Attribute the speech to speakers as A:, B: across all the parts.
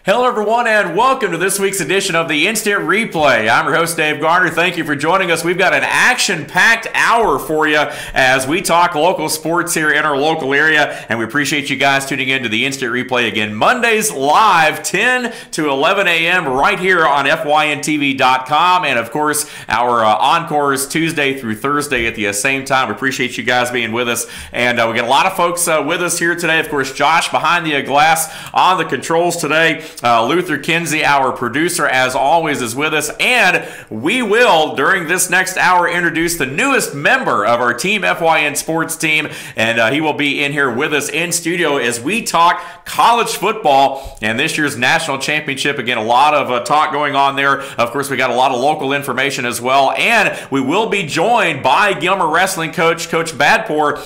A: Hello, everyone, and welcome to this week's edition of the Instant Replay. I'm your host, Dave Garner. Thank you for joining us. We've got an action-packed hour for you as we talk local sports here in our local area, and we appreciate you guys tuning in to the Instant Replay again. Mondays live, 10 to 11 a.m. right here on FYNTV.com, and, of course, our encores Tuesday through Thursday at the same time. We appreciate you guys being with us, and we got a lot of folks with us here today. Of course, Josh behind the glass on the controls today. Luther Kinsey, our producer, as always, is with us, and we will, during this next hour, introduce the newest member of our Team FYN sports team, and he will be in here with us in studio as we talk college football and this year's national championship. Again, a lot of talk going on there. Of course, we got a lot of local information as well, and we will be joined by Gilmer wrestling coach, Coach Badpour,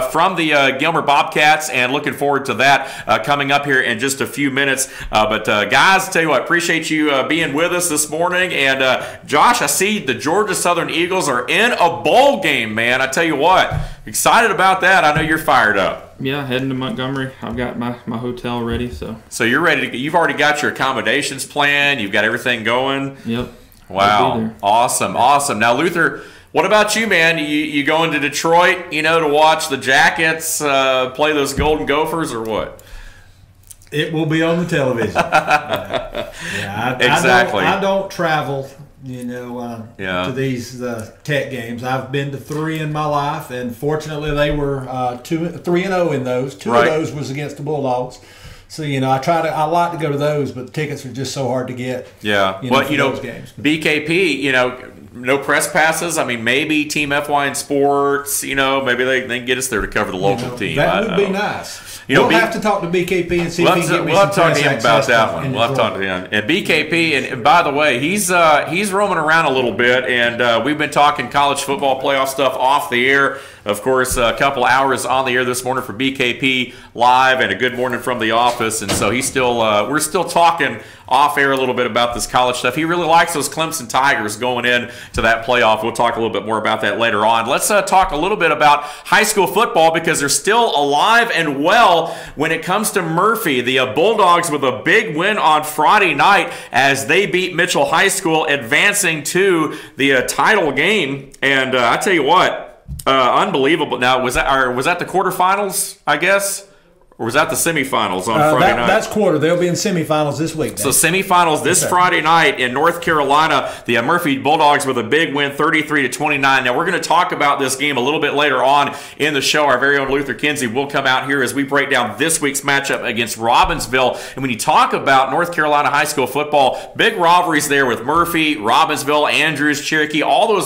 A: from the Gilmer Bobcats, and looking forward to that coming up here in just a few minutes. But guys, tell you what, appreciate you being with us this morning. And Josh, I see the Georgia Southern Eagles are in a bowl game, man. I tell you what, excited about that. I know you're fired up.
B: Yeah, heading to Montgomery. I've got my hotel ready. So
A: you're ready to. You've already got your accommodations planned. You've got everything going.
B: Yep.
A: Wow. Awesome. Now, Luther, what about you, man? You going to Detroit, to watch the Jackets play those Golden Gophers, or what?
C: It will be on the television.
A: Exactly.
C: I don't travel, to these Tech games. I've been to 3 in my life, and fortunately, they were 3-0 in those. Two of those was against the Bulldogs. So I like to go to those, but the tickets are just so hard to get.
A: Yeah,
C: those games.
A: BKP, no press passes. I mean, maybe Team FYN Sports. Maybe they can get us there to cover the local team.
C: That would be nice. We'll have to talk to BKP and see if he can get me some press access. We'll have to talk to him about that one.
A: We'll have to talk to him. And BKP, and by the way, he's roaming around a little bit, and we've been talking college football playoff stuff off the air. Of course, a couple hours on the air this morning for BKP Live, and a good morning from the office. And so he's still, we're still talking off air a little bit about this college stuff. He really likes those Clemson Tigers going in to that playoff. We'll talk a little bit more about that later on. Let's talk a little bit about high school football, because they're still alive and well when it comes to Murphy. The Bulldogs with a big win on Friday night as they beat Mitchell High School, advancing to the title game. And I tell you what, unbelievable. Now, was that the quarterfinals, I guess? Or was that the semifinals on Friday night?
C: That's quarter. They'll be in semifinals this week.
A: So semifinals this Friday night in North Carolina. The Murphy Bulldogs with a big win, 33-29. Now, we're going to talk about this game a little bit later on in the show. Our very own Luther Kinsey will come out here as we break down this week's matchup against Robbinsville. And when you talk about North Carolina high school football, big rivalries there with Murphy, Robbinsville, Andrews, Cherokee. All those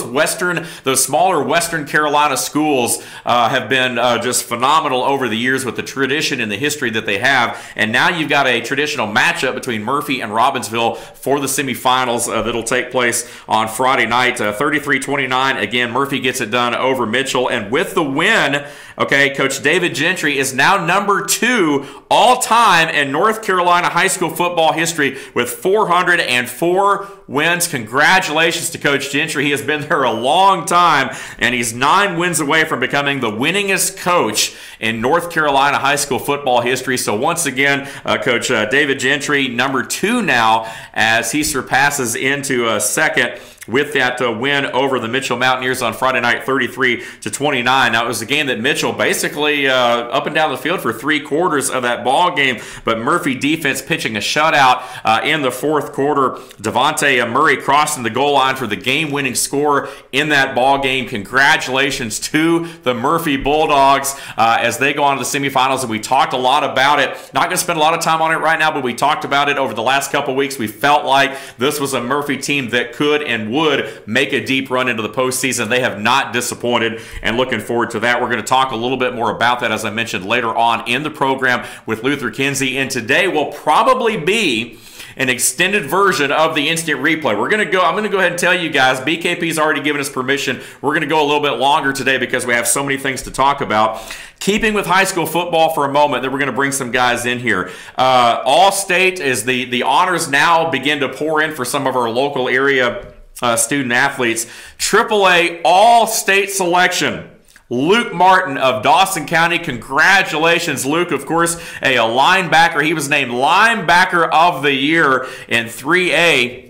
A: smaller Western Carolina schools have been just phenomenal over the years with the tradition in the history that they have. And now you've got a traditional matchup between Murphy and Robbinsville for the semifinals that'll take place on Friday night. 33-29. Again, Murphy gets it done over Mitchell. And with the win, Coach David Gentry is now number 2 all-time in North Carolina high school football history with 404 wins. Congratulations to Coach Gentry. He has been there a long time, and he's 9 wins away from becoming the winningest coach in North Carolina high school football history. So once again, Coach David Gentry, number 2 now, as he surpasses into second with that win over the Mitchell Mountaineers on Friday night, 33-29. Now, it was a game that Mitchell basically up and down the field for 3 quarters of that ball game, but Murphy defense pitching a shutout in the 4th quarter. Devontae Murray crossing the goal line for the game-winning score in that ball game. Congratulations to the Murphy Bulldogs as they go on to the semifinals, and we talked a lot about it. Not going to spend a lot of time on it right now, but we talked about it over the last couple weeks. We felt like this was a Murphy team that could and would make a deep run into the postseason. They have not disappointed, and looking forward to that. We're going to talk a little bit more about that, as I mentioned, later on in the program with Luther Kinsey, and today will probably be an extended version of the instant replay. I'm going to go ahead and tell you guys, BKP's already given us permission. We're going to go a little bit longer today because we have so many things to talk about. Keeping with high school football for a moment, then we're going to bring some guys in here. All-State is the honors now begin to pour in for some of our local area student athletes. AAA All-State selection Luke Martin of Dawson County. Congratulations, Luke. Of course, a linebacker. He was named Linebacker of the Year in 3A.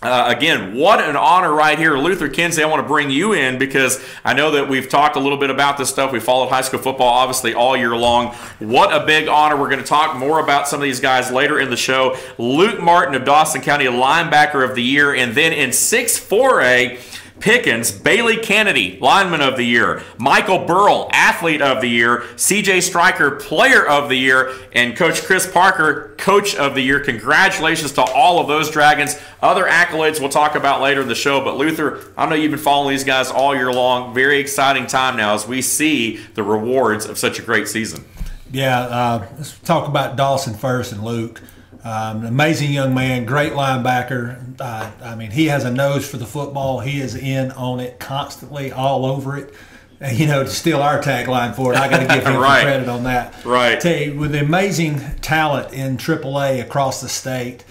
A: Again, what an honor right here. Luther Kinsey, I want to bring you in because I know that we've talked a little bit about this stuff. We followed high school football, obviously, all year long. What a big honor. We're going to talk more about some of these guys later in the show. Luke Martin of Dawson County, Linebacker of the Year. And then in 6-4A, Pickens, Bailey Kennedy, Lineman of the Year, Michael Burrell, Athlete of the Year, CJ Stryker, Player of the Year, and Coach Chris Parker, Coach of the Year. Congratulations to all of those Dragons. Other accolades we'll talk about later in the show, but Luther, I know you've been following these guys all year long. Very exciting time now as we see the rewards of such a great season.
C: Yeah, let's talk about Dawson first and Luke. An amazing young man, great linebacker. I mean, he has a nose for the football. He is in on it constantly, all over it. And, you know, to steal our tagline for it, I got to give him
A: right.
C: credit on that.
A: Right.
C: Tell you, with amazing talent in AAA across the state,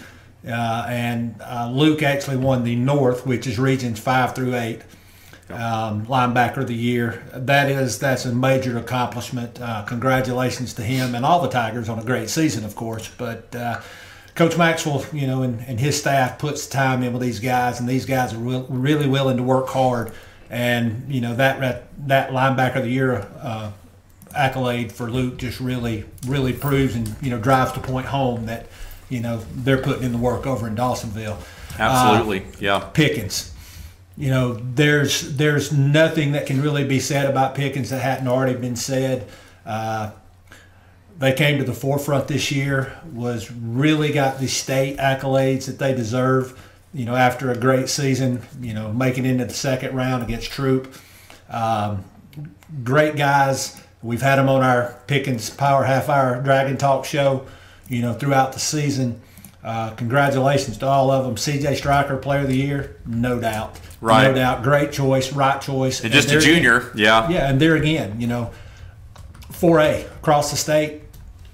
C: and Luke actually won the North, which is regions 5 through 8. Linebacker of the Year. That's a major accomplishment. Congratulations to him and all the Tigers on a great season, of course. But Coach Maxwell, you know, and his staff puts time in with these guys, and these guys are really willing to work hard. And you know that Linebacker of the Year accolade for Luke just really proves and drives the point home that they're putting in the work over in Dawsonville.
A: Absolutely, yeah.
C: Pickens. There's nothing that can really be said about Pickens that hadn't already been said. They came to the forefront this year, really got the state accolades that they deserve, after a great season, making it into the second round against Troop. Great guys. We've had them on our Pickens Power Half Hour Dragon Talk show, throughout the season. Congratulations to all of them. CJ Stryker, Player of the Year, no doubt.
A: Right.
C: No doubt. Great choice, right choice.
A: And just a junior, yeah.
C: Yeah, and there again, 4A across the state,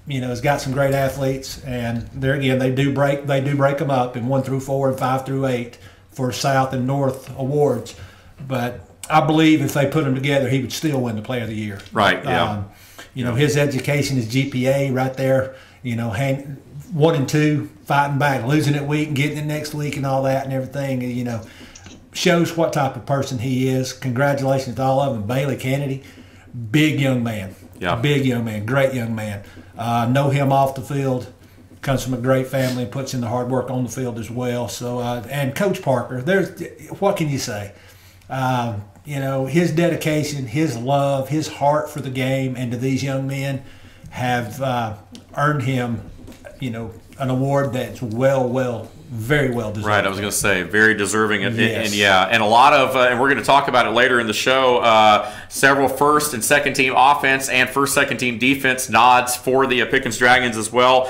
C: has got some great athletes, and there again, they do break them up in 1 through 4 and 5 through 8 for South and North awards. But I believe if they put them together, he would still win the Player of the Year.
A: Right. Yeah.
C: His education, his GPA, right there. 1 and 2, fighting back, losing it week and getting it next week, and all that and everything. Shows what type of person he is. Congratulations to all of them. Bailey Kennedy, big young man.
A: Yeah.
C: Big young man, great young man. Know him off the field. Comes from a great family and puts in the hard work on the field as well. So, and Coach Parker, what can you say? His dedication, his love, his heart for the game and to these young men have earned him, an award that's very well deserved.
A: Right, I was going to say, very deserving. And
C: yes.
A: And a lot of, and we're going to talk about it later in the show, several first and second team offense and first, second team defense nods for the Pickens Dragons as well.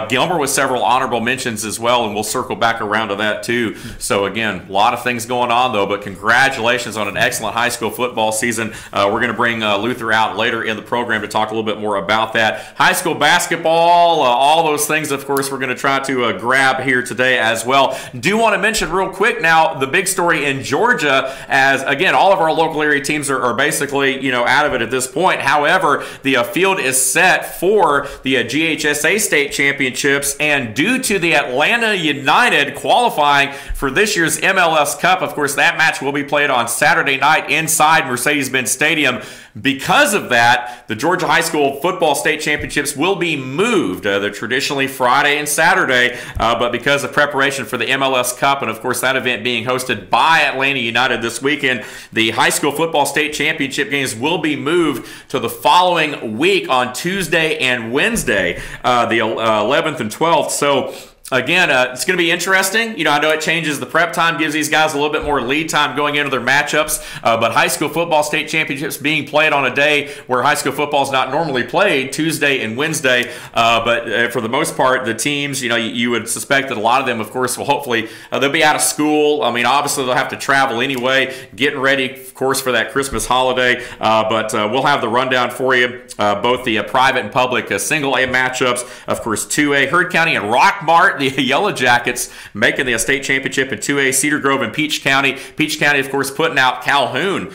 A: Gilmer with several honorable mentions as well, and we'll circle back around to that too. So again, a lot of things going on though, but congratulations on an excellent high school football season. We're going to bring Luther out later in the program to talk a little bit more about that. High school basketball, all those things, of course, we're going to try to grab here today as well. Do want to mention real quick now the big story in Georgia, as again all of our local area teams are basically out of it at this point. However, the field is set for the GHSA state championships, and due to the Atlanta United qualifying for this year's MLS Cup, of course that match will be played on Saturday night inside Mercedes-Benz Stadium. Because of that, the Georgia High School Football State Championships will be moved. They're traditionally Friday and Saturday, but because of preparation for the MLS Cup, and of course that event being hosted by Atlanta United this weekend, the High School Football State Championship games will be moved to the following week on Tuesday and Wednesday, the 11th and 12th. So again, it's going to be interesting. I know it changes the prep time, gives these guys a little bit more lead time going into their matchups, but high school football state championships being played on a day where high school football is not normally played, Tuesday and Wednesday, but for the most part, the teams, you would suspect that a lot of them, of course, will hopefully, they'll be out of school. I mean, obviously, they'll have to travel anyway, getting ready, of course, for that Christmas holiday, but we'll have the rundown for you, both the private and public single A matchups, of course, 2A, Heard County and Rockmart, the Yellow Jackets making the state championship in 2A, Cedar Grove and Peach County. Peach County, of course, putting out Calhoun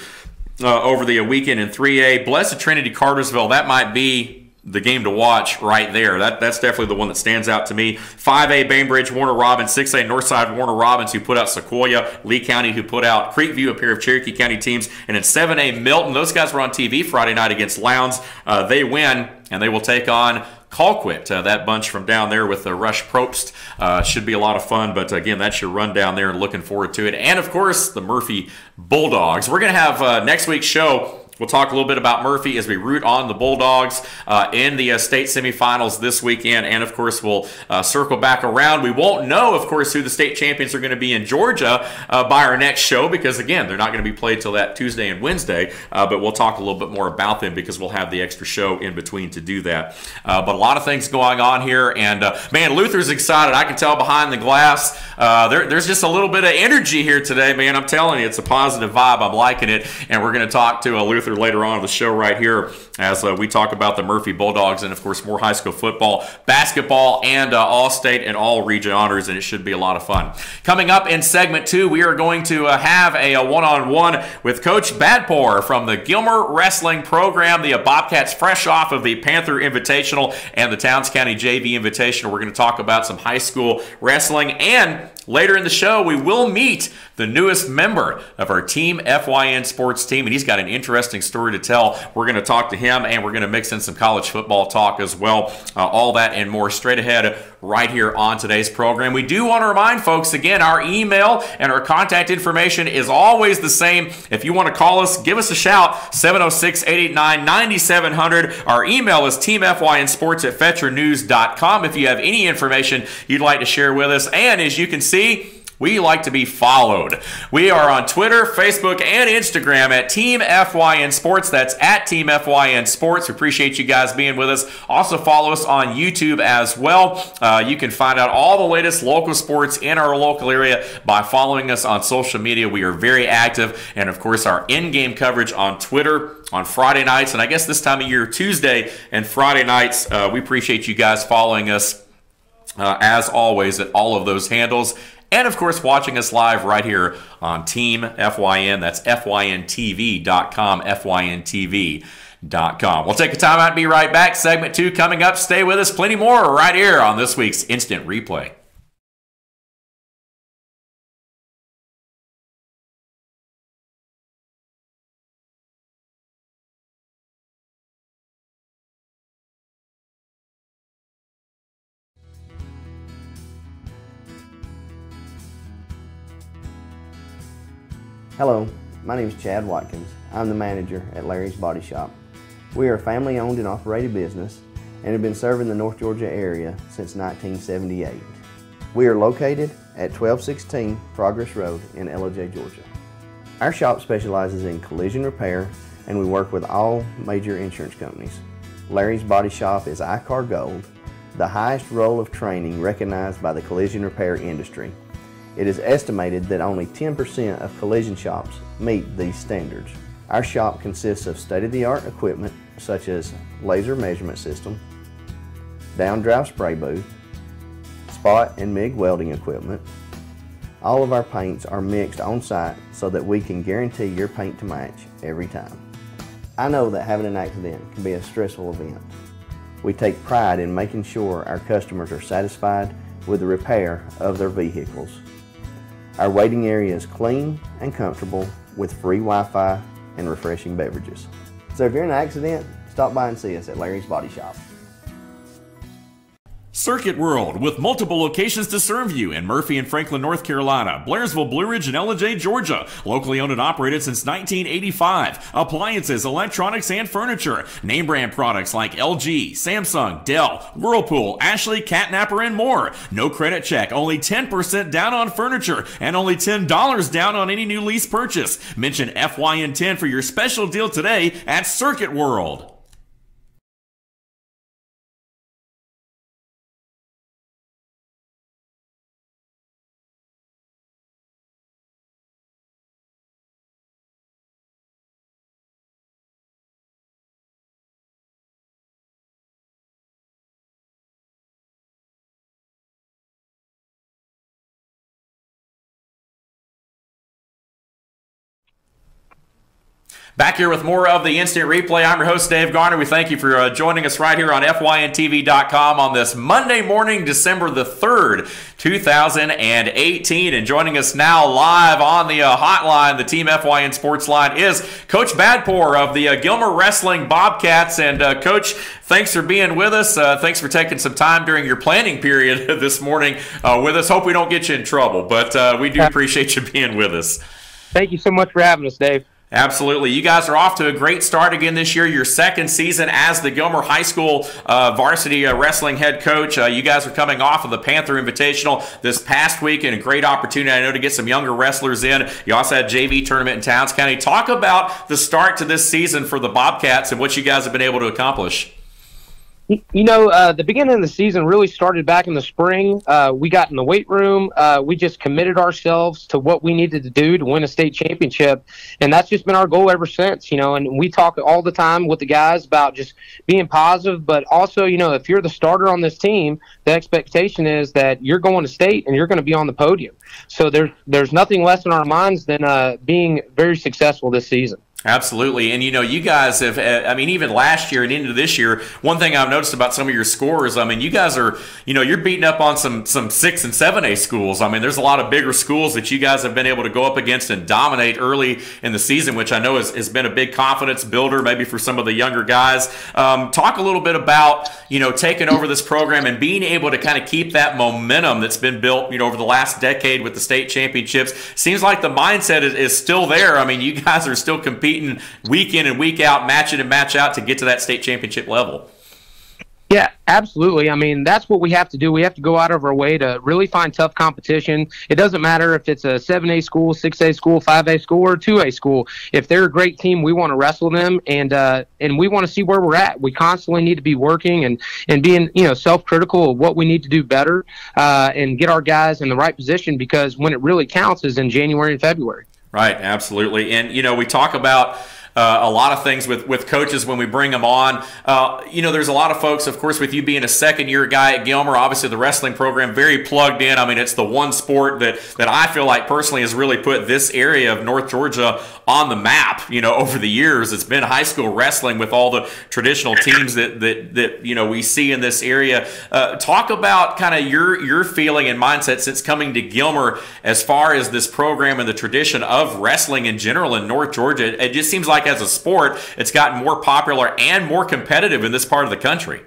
A: over the weekend in 3A. Blessed Trinity Cartersville, that might be the game to watch right there. That's definitely the one that stands out to me. 5A Bainbridge, Warner Robins. 6A Northside, Warner Robins, who put out Sequoia. Lee County, who put out Creekview, a pair of Cherokee County teams. And in 7A Milton, those guys were on TV Friday night against Lowndes. They win, and they will take on Colquitt, that bunch from down there with Rush Probst. Should be a lot of fun, but again, that's your rundown there and looking forward to it. And of course, the Murphy Bulldogs. We're going to have next week's show. We'll talk a little bit about Murphy as we root on the Bulldogs in the state semifinals this weekend. And, of course, we'll circle back around. We won't know, of course, who the state champions are going to be in Georgia by our next show because, again, they're not going to be played till that Tuesday and Wednesday. But we'll talk a little bit more about them because we'll have the extra show in between to do that. But a lot of things going on here. And, man, Luther's excited. I can tell behind the glass. There's just a little bit of energy here today, man. I'm telling you, it's a positive vibe. I'm liking it. And we're going to talk to Luther later on in the show right here as we talk about the Murphy Bulldogs and, of course, more high school football, basketball, and all-state and all-region honors, and it should be a lot of fun. Coming up in segment 2, we are going to have a one-on-one with Coach Badpour from the Gilmer Wrestling Program, the Bobcats fresh off of the Panther Invitational and the Towns County JV Invitational. We're going to talk about some high school wrestling, and later in the show, we will meet the newest member of our Team FYN sports team, and he's got an interesting story to tell. We're going to talk to him, and we're going to mix in some college football talk as well. All that and more straight ahead right here on today's program. We do want to remind folks, again, our email and our contact information is always the same. If you want to call us, give us a shout, 706-889-9700. Our email is teamfynsports@fetchernews.com if you have any information you'd like to share with us. And as you can see, we like to be followed. We are on Twitter, Facebook, and Instagram at Team FYN Sports. That's at Team FYN Sports. We appreciate you guys being with us. Also follow us on YouTube as well. You can find out all the latest local sports in our local area by following us on social media. We are very active. And, of course, our in-game coverage on Twitter on Friday nights. And I guess this time of year, Tuesday and Friday nights, we appreciate you guys following us, as always, at all of those handles. And, of course, watching us live right here on Team FYN. That's FYNTV.com, FYNTV.com. We'll take a time out and be right back. Segment 2 coming up. Stay with us. Plenty more right here on this week's Instant Replay.
D: Hello, my name is Chad Watkins. I'm the manager at Larry's Body Shop. We are a family-owned and operated business and have been serving the North Georgia area since 1978. We are located at 1216 Progress Road in LOJ, Georgia. Our shop specializes in collision repair and we work with all major insurance companies. Larry's Body Shop is ICAR Gold, the highest role of training recognized by the collision repair industry. It is estimated that only 10% of collision shops meet these standards. Our shop consists of state-of-the-art equipment such as laser measurement system, down-drive spray booth, spot and MIG welding equipment. All of our paints are mixed on-site so that we can guarantee your paint to match every time. I know that having an accident can be a stressful event. We take pride in making sure our customers are satisfied with the repair of their vehicles. Our waiting area is clean and comfortable with free Wi-Fi and refreshing beverages. So if you're in an accident, stop by and see us at Larry's Body Shop.
A: Circuit World, with multiple locations to serve you in Murphy and Franklin, North Carolina, Blairsville, Blue Ridge, and LJ, Georgia. Locally owned and operated since 1985. Appliances, electronics, and furniture. Name brand products like LG, Samsung, Dell, Whirlpool, Ashley, Catnapper, and more. No credit check, only 10% down on furniture, and only $10 down on any new lease purchase. Mention FYN10 for your special deal today at Circuit World. Back here with more of the Instant Replay. I'm your host, Dave Garner. We thank you for joining us right here on FYNTV.com on this Monday morning, December the 3rd, 2018. And joining us now live on the hotline, the Team FYN Sports Line, is Coach Badpour of the Gilmer Wrestling Bobcats. And Coach, thanks for being with us. Thanks for taking some time during your planning period this morning with us. Hope we don't get you in trouble, but we do appreciate you being with us.
E: Thank you so much for having us, Dave.
A: Absolutely. You guys are off to a great start again this year, your second season as the Gilmer High School varsity wrestling head coach. You guys are coming off of the Panther Invitational this past week, and a great opportunity, I know, to get some younger wrestlers in. You also had JV tournament in Towns County. Talk about the start to this season for the Bobcats and what you guys have been able to accomplish.
E: You know, the beginning of the season really started back in the spring. We got in the weight room. We just committed ourselves to what we needed to do to win a state championship, and that's just been our goal ever since, you know, and we talk all the time with the guys about just being positive, but also, you know, if you're the starter on this team, the expectation is that you're going to state and you're going to be on the podium. So there's nothing less in our minds than being very successful this season.
A: Absolutely. And, you know, you guys have, I mean, even last year and into this year, one thing I've noticed about some of your scores, I mean, you guys are, you know, you're beating up on some 6 and 7A schools. I mean, there's a lot of bigger schools that you guys have been able to go up against and dominate early in the season, which I know has been a big confidence builder maybe for some of the younger guys. Talk a little bit about, you know, taking over this program and being able to kind of keep that momentum that's been built, you know, over the last decade with the state championships. Seems like the mindset is still there. I mean, you guys are still competing week in and week out, match in and match out to get to that state championship level.
E: Yeah, absolutely. I mean, that's what we have to do. We have to go out of our way to really find tough competition. It doesn't matter if it's a 7A school, 6A school, 5A school, or 2A school. If they're a great team, we want to wrestle them, and we want to see where we're at. We constantly need to be working and being, you know, self-critical of what we need to do better and get our guys in the right position, because when it really counts is in January and February.
A: Right, absolutely. And, you know, we talk about a lot of things with coaches when we bring them on. You know, there's a lot of folks, of course, with you being a second-year guy at Gilmer, obviously the wrestling program, very plugged in. I mean, it's the one sport that I feel like personally has really put this area of North Georgia on the map, you know, over the years. It's been high school wrestling with all the traditional teams that you know, we see in this area. Talk about kind of your feeling and mindset since coming to Gilmer as far as this program and the tradition of wrestling in general in North Georgia. It just seems like as a sport, it's gotten more popular and more competitive in this part of the country.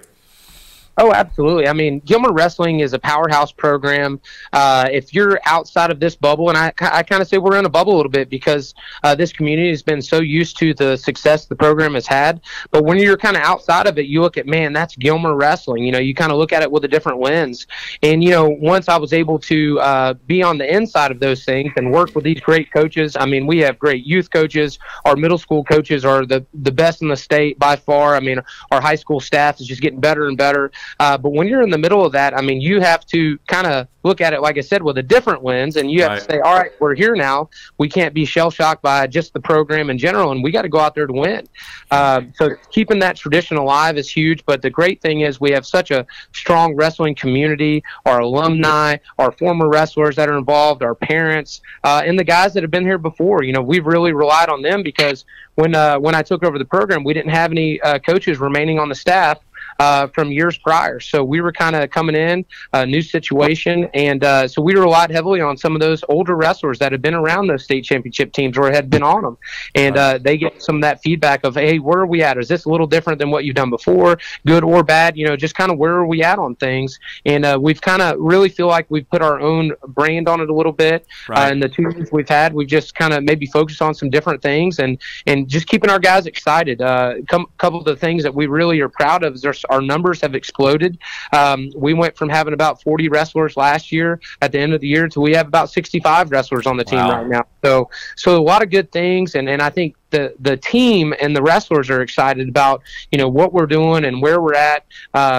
E: Oh, absolutely. I mean, Gilmer Wrestling is a powerhouse program. If you're outside of this bubble, and I kind of say we're in a bubble a little bit because this community has been so used to the success the program has had. But when you're kind of outside of it, you look at, man, that's Gilmer Wrestling. You know, you kind of look at it with a different lens. And, you know, once I was able to be on the inside of those things and work with these great coaches, I mean, we have great youth coaches. Our middle school coaches are the best in the state by far. I mean, our high school staff is just getting better and better. But when you're in the middle of that, I mean, you have to kind of look at it, like I said, with a different lens, and you have to say, all right, we're here now. We can't be shell-shocked by just the program in general, and we got to go out there to win. So keeping that tradition alive is huge, but the great thing is we have such a strong wrestling community, our alumni, our former wrestlers that are involved, our parents, and the guys that have been here before. You know, we've really relied on them because when I took over the program, we didn't have any coaches remaining on the staff from years prior. So we were kind of coming in, a new situation, and so we relied heavily on some of those older wrestlers that had been around those state championship teams or had been on them. And they get some of that feedback of, hey, where are we at? Is this a little different than what you've done before, good or bad? You know, just kind of where are we at on things? And we've kind of really feel like we've put our own brand on it a little bit. And the 2 years we've had, we've just kind of maybe focused on some different things and just keeping our guys excited. Couple of the things that we really are proud of is our numbers have exploded. We went from having about 40 wrestlers last year at the end of the year to we have about 65 wrestlers on the team right now. So a lot of good things, and I think the team and the wrestlers are excited about, you know, what we're doing and where we're at.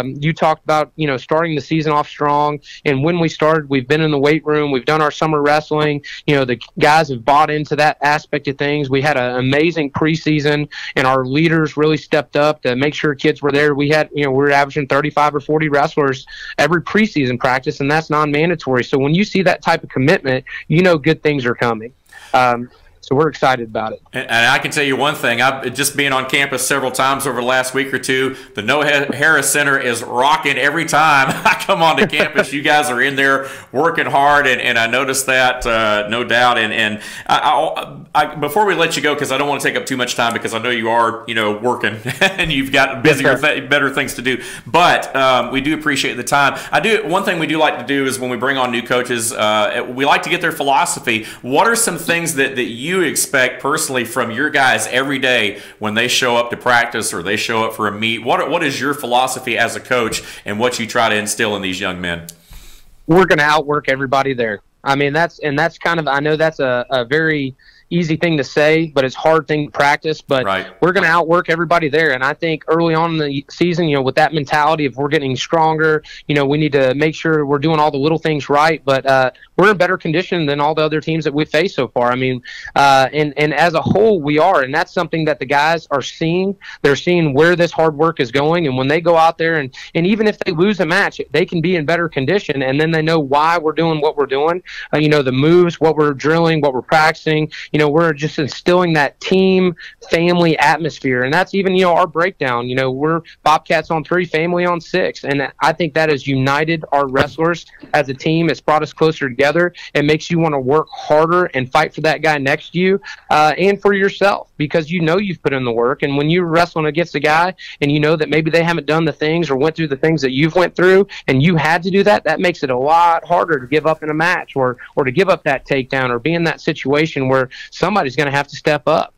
E: You talked about, you know, starting the season off strong, and when we started, we've been in the weight room, we've done our summer wrestling. You know, the guys have bought into that aspect of things. We had an amazing preseason, and our leaders really stepped up to make sure kids were there. We had, you know, we were averaging 35 or 40 wrestlers every preseason practice, and that's non-mandatory. So when you see that type of commitment, you know good things are coming. So we're excited about it.
A: And I can tell you one thing, I've just being on campus several times over the last week or two, the Noah Harris Center is rocking every time I come onto campus. You guys are in there working hard, and I noticed that, no doubt. And I, before we let you go, because I don't want to take up too much time, because I know you are, working and you've got busier, better things to do. But we do appreciate the time. One thing we do like to do is when we bring on new coaches, we like to get their philosophy. What are some things that you expect personally from your guys every day when they show up to practice or they show up for a meet? What is your philosophy as a coach and what you try to instill in these young men?
E: We're going to outwork everybody there. I mean, that's kind of, I know that's a very easy thing to say, but it's a hard thing to practice. But we're going to outwork everybody there. And I think early on in the season, with that mentality of we're getting stronger, we need to make sure we're doing all the little things right. But we're in better condition than all the other teams that we've faced so far. I mean, and as a whole, we are. And that's something that the guys are seeing. They're seeing where this hard work is going. And when they go out there and even if they lose a match, they can be in better condition. And then they know why we're doing what we're doing. The moves, what we're drilling, what we're practicing. We're just instilling that team family atmosphere. And that's even, our breakdown. We're Bobcats on 3, family on 6. And I think that has united our wrestlers as a team. It's brought us closer together. It makes you want to work harder and fight for that guy next to you and for yourself, because you've put in the work. And when you're wrestling against a guy and you know that maybe they haven't done the things or went through the things that you've went through and you had to do that makes it a lot harder to give up in a match or to give up that takedown or be in that situation where somebody's going to have to step up.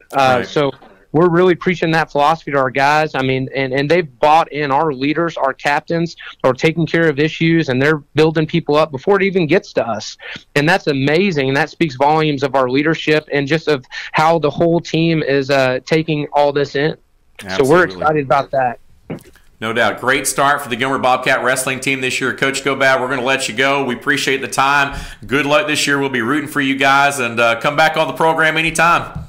E: So we're really preaching that philosophy to our guys. I mean, and they've bought in. Our leaders, our captains are taking care of issues, and they're building people up before it even gets to us. And that's amazing, and that speaks volumes of our leadership and just of how the whole team is taking all this in. Absolutely. So we're excited about that.
A: No doubt. Great start for the Gilmer Bobcat wrestling team this year. Coach Gobad, we're going to let you go. We appreciate the time. Good luck this year. We'll be rooting for you guys, and come back on the program anytime.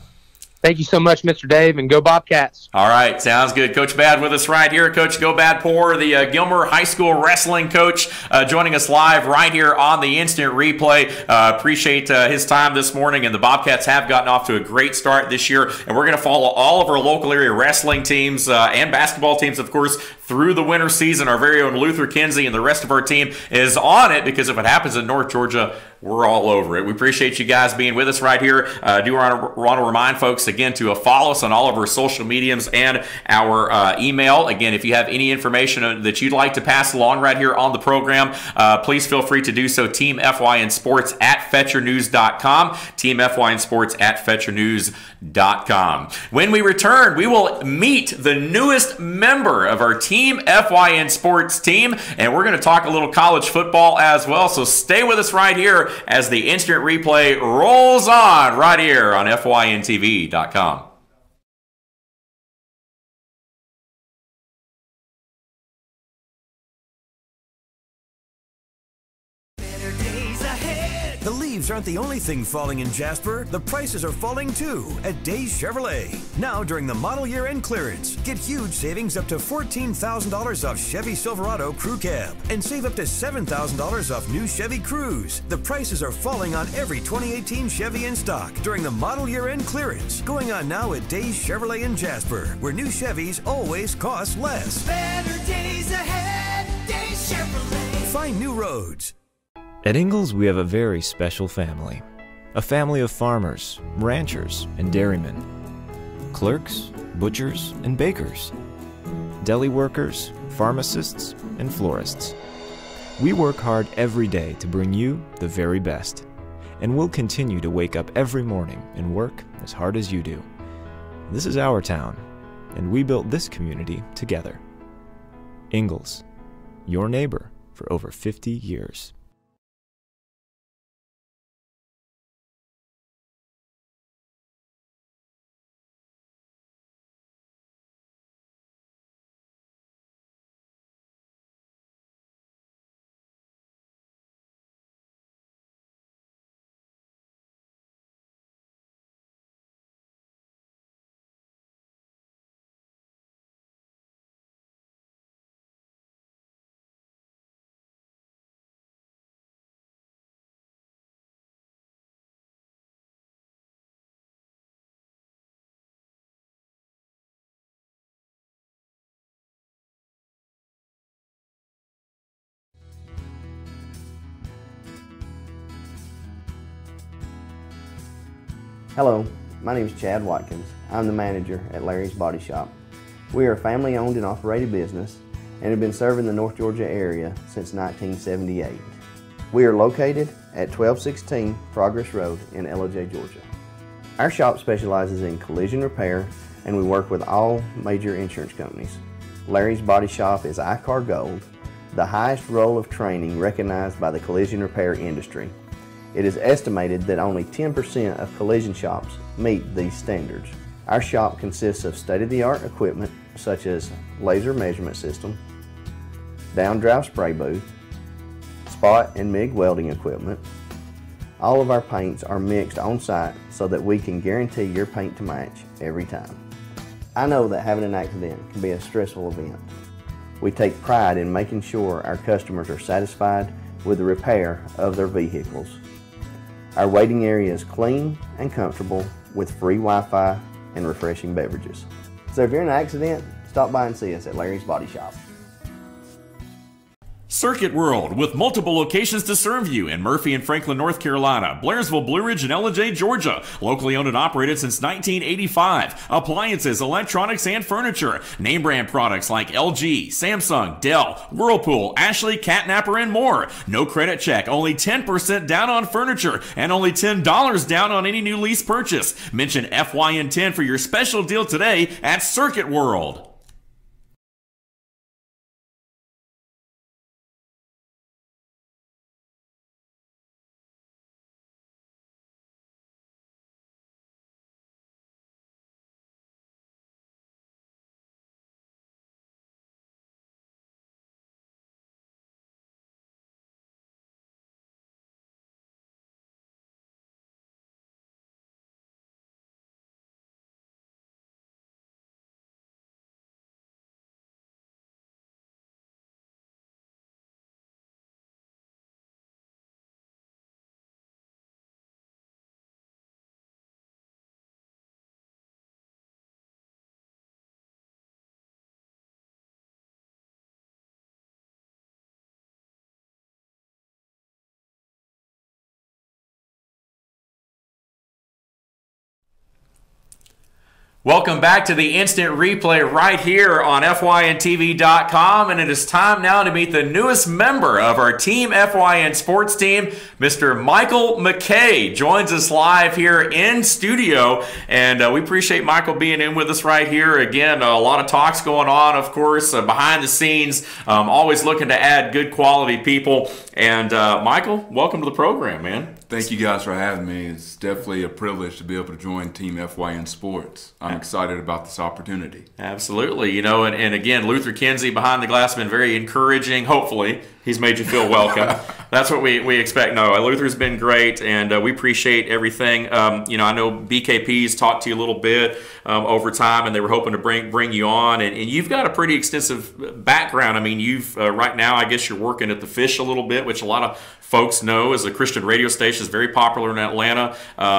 E: Thank you so much, Mr. Dave, and go Bobcats.
A: All right, sounds good. Coach Bad with us right here. Coach Gobad Poor, the Gilmer High School wrestling coach, joining us live right here on the Instant Replay. Appreciate his time this morning, and the Bobcats have gotten off to a great start this year, and we're going to follow all of our local area wrestling teams and basketball teams, of course, through the winter season. Our very own Luther Kinsey and the rest of our team is on it, because if it happens in North Georgia, we're all over it. We appreciate you guys being with us right here. Do want to remind folks again to follow us on all of our social mediums and our email. Again, if you have any information that you'd like to pass along right here on the program, please feel free to do so. Team FYN Sports at FetcherNews.com. Team FYN Sports at FetcherNews.com. When we return, we will meet the newest member of our Team FYN Sports team, and we're going to talk a little college football as well. So stay with us right here as the Instant Replay rolls on right here on FYNTV.com.
F: The leaves aren't the only thing falling in Jasper. The prices are falling too at Days Chevrolet. Now during the model year end clearance, get huge savings up to $14,000 off Chevy Silverado Crew Cab and save up to $7,000 off new Chevy Cruze. The prices are falling on every 2018 Chevy in stock during the model year end clearance, going on now at Days Chevrolet in Jasper, where new Chevys always cost less.
G: Better days ahead, Days Chevrolet.
F: Find new roads.
H: At Ingalls, we have a very special family. A family of farmers, ranchers, and dairymen. Clerks, butchers, and bakers. Deli workers, pharmacists, and florists. We work hard every day to bring you the very best. And we'll continue to wake up every morning and work as hard as you do. This is our town, and we built this community together. Ingalls, your neighbor for over 50 years.
D: Hello, my name is Chad Watkins. I'm the manager at Larry's Body Shop. We are a family-owned and operated business and have been serving the North Georgia area since 1978. We are located at 1216 Progress Road in LJ, Georgia. Our shop specializes in collision repair, and we work with all major insurance companies. Larry's Body Shop is ICAR Gold, the highest role of training recognized by the collision repair industry. It is estimated that only 10% of collision shops meet these standards. Our shop consists of state-of-the-art equipment such as laser measurement system, down-drive spray booth, spot and MIG welding equipment. All of our paints are mixed on-site so that we can guarantee your paint to match every time. I know that having an accident can be a stressful event. We take pride in making sure our customers are satisfied with the repair of their vehicles. Our waiting area is clean and comfortable with free Wi-Fi and refreshing beverages. So if you're in an accident, stop by and see us at Larry's Body Shop.
A: Circuit World, with multiple locations to serve you in Murphy and Franklin, North Carolina, Blairsville, Blue Ridge, and LJ, Georgia. Locally owned and operated since 1985. Appliances, electronics, and furniture. Name brand products like LG, Samsung, Dell, Whirlpool, Ashley, Catnapper, and more. No credit check, only 10% down on furniture, and only $10 down on any new lease purchase. Mention FYN 10 for your special deal today at Circuit World. Welcome back to the instant replay right here on FYNTV.com, and it is time now to meet the newest member of our Team FYN sports team. Mr. Michael McKay joins us live here in studio, and we appreciate Michael being in with us right here. Again, a lot of talks going on, of course, behind the scenes, always looking to add good quality people. And Michael, welcome to the program, man.
I: Thank you guys for having me. It's definitely a privilege to be able to join Team FYN Sports. I'm excited about this opportunity.
A: Absolutely. You know, and again, Luther Kinsey behind the glass has been very encouraging. Hopefully, he's made you feel welcome. That's what we expect. No, Luther's been great, and we appreciate everything. You know, I know BKP's talked to you a little bit over time, and they were hoping to bring you on. And you've got a pretty extensive background. I mean, you've right now, I guess you're working at the Fish a little bit, which a lot of folks know as a Christian radio station is very popular in Atlanta.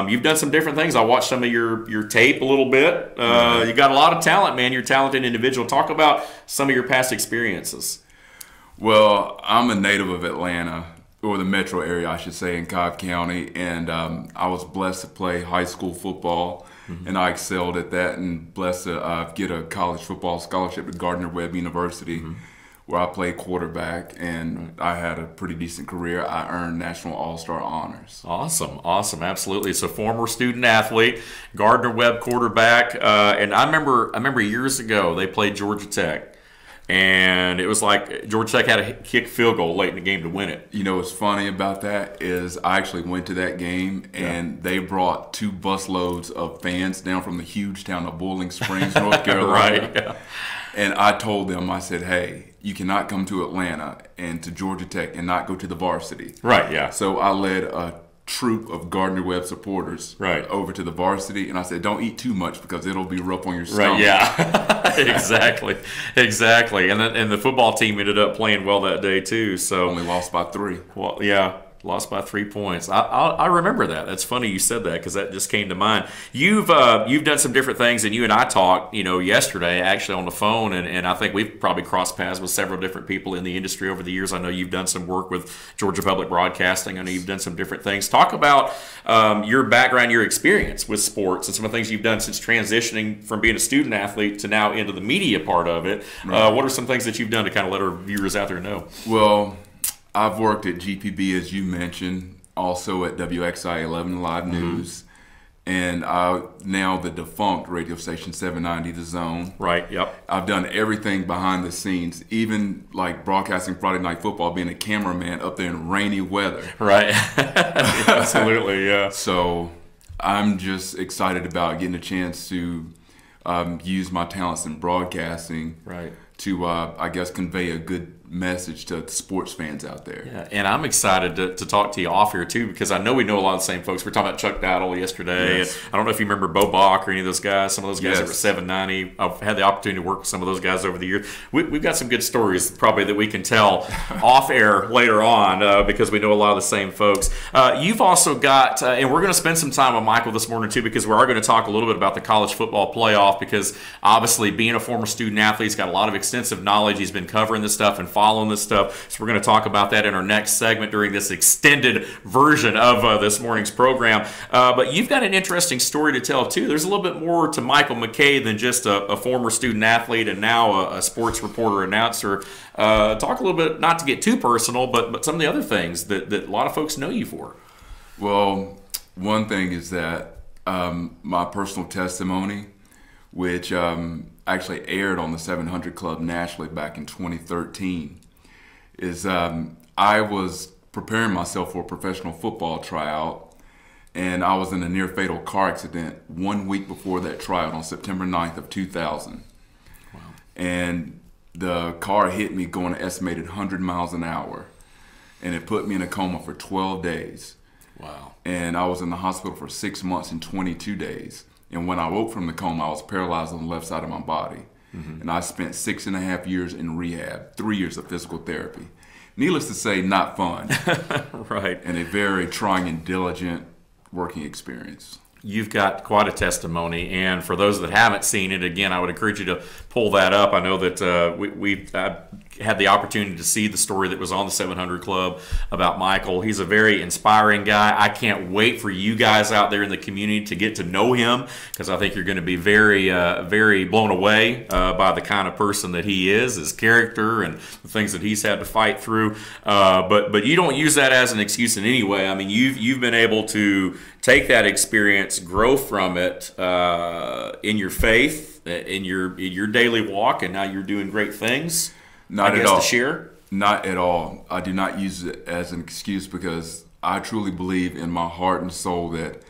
A: You've done some different things. I watched some of your tape a little bit. You got a lot of talent, man. You're a talented individual. Talk about some of your past experiences.
I: Well, I'm a native of Atlanta, or the metro area, I should say, in Cobb County, and I was blessed to play high school football, and I excelled at that, and blessed to get a college football scholarship at Gardner-Webb University, where I played quarterback, and I had a pretty decent career. I earned National All-Star honors.
A: Awesome, awesome, absolutely. So former student athlete, Gardner-Webb quarterback, and I remember years ago they played Georgia Tech, and it was like Georgia Tech had a kick field goal late in the game to win it.
I: You know what's funny about that is I actually went to that game, and they brought 2 busloads of fans down from the huge town of Boiling Springs, North Carolina.
A: Right. Yeah.
I: And I told them, I said, hey, you cannot come to Atlanta and to Georgia Tech and not go to the varsity.
A: Right, yeah.
I: So I led a troop of Gardner-Webb supporters over to the varsity, and I said, don't eat too much because it'll be rough on your stomach.
A: Right, yeah. Exactly. And the football team ended up playing well that day too. So
I: only lost by 3.
A: Well, yeah. Lost by 3 points. I remember that. That's funny you said that because that just came to mind. You've done some different things, and you and I talked, yesterday actually on the phone, and I think we've probably crossed paths with several different people in the industry over the years. I know you've done some work with Georgia Public Broadcasting. I know you've done some different things. Talk about your background, your experience with sports, and some of the things you've done since transitioning from being a student athlete to now into the media part of it. Right. What are some things that you've done to kind of let our viewers out there know?
I: Well, I've worked at GPB, as you mentioned, also at WXI 11 Live News, and now the defunct radio station 790 The Zone.
A: Right, yep.
I: I've done everything behind the scenes, even like broadcasting Friday Night Football, being a cameraman up there in rainy weather.
A: Right, absolutely, yeah.
I: So I'm just excited about getting a chance to use my talents in broadcasting.
A: Right.
I: To, I guess, convey a good message to sports fans out there.
A: Yeah, and I'm excited to talk to you off here, too, because I know we know a lot of the same folks. We were talking about Chuck Dowdle yesterday.
I: Yes.
A: And I don't know if you remember Bo Bach or any of those guys. Some of those guys that
I: Yes.
A: were 790. I've had the opportunity to work with some of those guys over the years. We've got some good stories probably that we can tell off air later on because we know a lot of the same folks. You've also got, and we're going to spend some time with Michael this morning, too, because we are going to talk a little bit about the college football playoff because obviously being a former student athlete, he's got a lot of extensive knowledge. He's been covering this stuff and following this stuff. So we're going to talk about that in our next segment during this extended version of this morning's program. But you've got an interesting story to tell, too. There's a little bit more to Michael McKay than just a former student athlete and now a sports reporter announcer. Talk a little bit, not to get too personal, but some of the other things that a lot of folks know you for.
I: Well, one thing is that my personal testimony, which actually aired on the 700 Club nationally back in 2013, is I was preparing myself for a professional football tryout, and I was in a near-fatal car accident 1 week before that tryout on September 9th of 2000. Wow. And the car hit me going an estimated 100 miles an hour, and it put me in a coma for 12 days.
A: Wow.
I: And I was in the hospital for 6 months and 22 days. And when I woke from the coma, I was paralyzed on the left side of my body. Mm-hmm. And I spent 6.5 years in rehab, 3 years of physical therapy. Needless to say, not fun.
A: Right.
I: And a very trying and diligent working experience.
A: You've got quite a testimony, and for those that haven't seen it, again, I would encourage you to pull that up. I know that we've had the opportunity to see the story that was on the 700 Club about Michael. He's a very inspiring guy. I can't wait for you guys out there in the community to get to know him because I think you're going to be very, very blown away by the kind of person that he is, his character, and the things that he's had to fight through. But you don't use that as an excuse in any way. I mean, you've been able to take that experience, grow from it in your faith, in your daily walk, and now you're doing great things.
I: Not at all.
A: To share?
I: Not at all. I do not use it as an excuse because I truly believe in my heart and soul that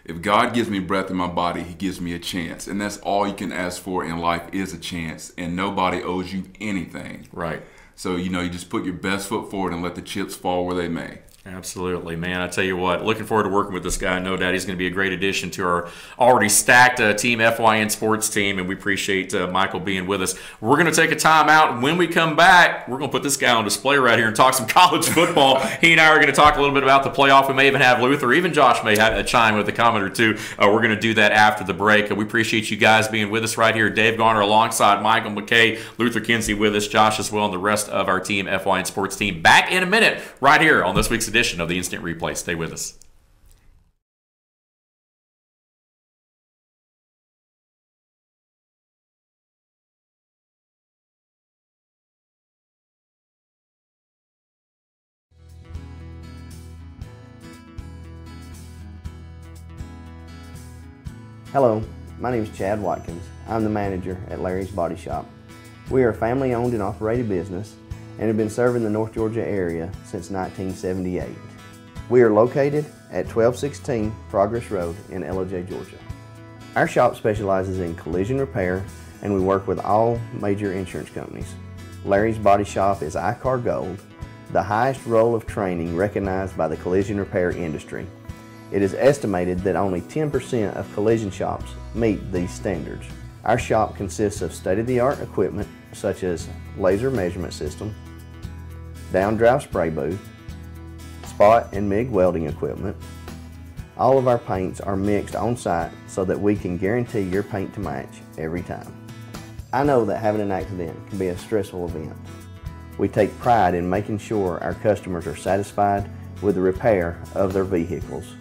I: if God gives me breath in my body, He gives me a chance. And that's all you can ask for in life is a chance. And nobody owes you anything.
A: Right.
I: So, you just put your best foot forward and let the chips fall where they may.
A: Absolutely, man. I tell you what, looking forward to working with this guy. No doubt he's going to be a great addition to our already stacked Team FYN sports team, and we appreciate Michael being with us. We're going to take a time out, and when we come back, we're going to put this guy on display right here and talk some college football. He and I are going to talk a little bit about the playoff. We may even have Luther, even Josh may have a chime with a comment or two. We're going to do that after the break. We appreciate you guys being with us right here. Dave Garner alongside Michael McKay, Luther Kinsey with us, Josh as well, and the rest of our Team FYN sports team. Back in a minute right here on this week's edition of the Instant Replay. Stay with us.
D: Hello, my name is Chad Watkins. I'm the manager at Larry's Body Shop. We are a family-owned and operated business and have been serving the North Georgia area since 1978. We are located at 1216 Progress Road in LOJ, Georgia. Our shop specializes in collision repair and we work with all major insurance companies. Larry's Body Shop is ICAR Gold, the highest role of training recognized by the collision repair industry. It is estimated that only 10% of collision shops meet these standards. Our shop consists of state-of-the-art equipment such as laser measurement system, down drive spray booth, spot and MIG welding equipment. All of our paints are mixed on site so that we can guarantee your paint to match every time. I know that having an accident can be a stressful event. We take pride in making sure our customers are satisfied with the repair of their vehicles.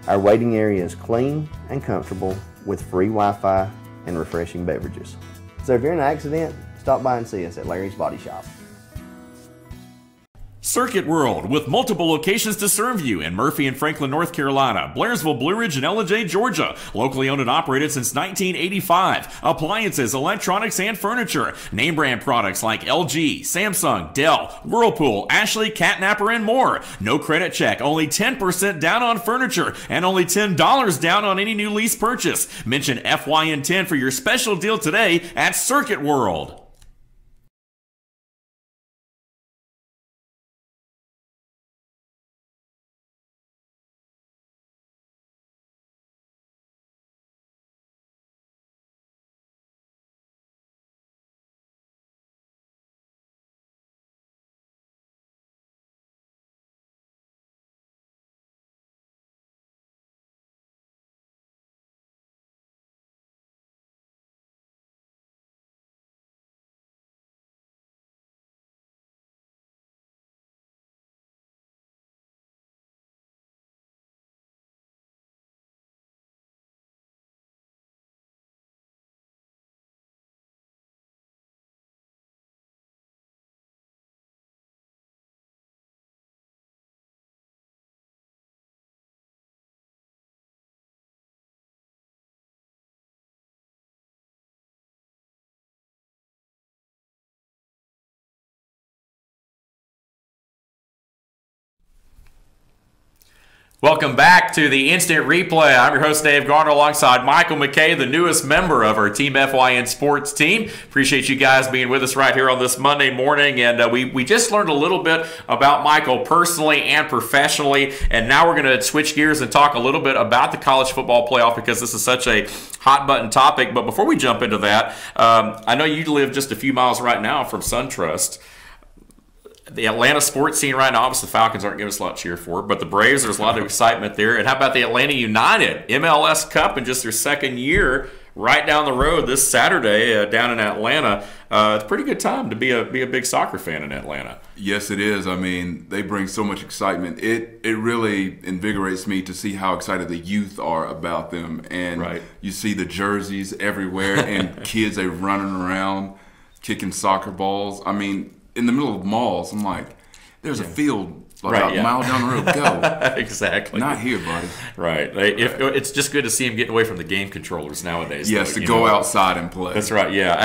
D: Our waiting area is clean and comfortable with free Wi-Fi and refreshing beverages. So if you're in an accident, stop by and see us at Larry's Body Shop.
A: Circuit World, with multiple locations to serve you in Murphy and Franklin, North Carolina, Blairsville, Blue Ridge, and Ellijay, Georgia. Locally owned and operated since 1985. Appliances, electronics, and furniture. Name brand products like LG, Samsung, Dell, Whirlpool, Ashley, Catnapper, and more. No credit check, only 10% down on furniture, and only $10 down on any new lease purchase. Mention FYN 10 for your special deal today at Circuit World. Welcome back to the Instant Replay. I'm your host, Dave Garner, alongside Michael McKay, the newest member of our Team FYN Sports team. Appreciate you guys being with us right here on this Monday morning. And we just learned a little bit about Michael personally and professionally. And now we're going to switch gears and talk a little bit about the college football playoff because this is such a hot-button topic. But before we jump into that, I know you live just a few miles right now from SunTrust. The Atlanta sports scene right now, obviously the Falcons aren't giving us a lot to cheer for, but the Braves, there's a lot of excitement there. And how about the Atlanta United MLS Cup in just their second year right down the road this Saturday down in Atlanta? It's a pretty good time to be a big soccer fan in Atlanta.
I: Yes, it is. I mean, they bring so much excitement. It really invigorates me to see how excited the youth are about them. And you see the jerseys everywhere and kids are running around kicking soccer balls. I mean, in the middle of malls, I'm like, there's a field about a mile down the road. Go.
A: Exactly.
I: Not here, buddy.
A: Right. It's just good to see him getting away from the game controllers nowadays.
I: Yes, to go outside and play.
A: That's right, yeah.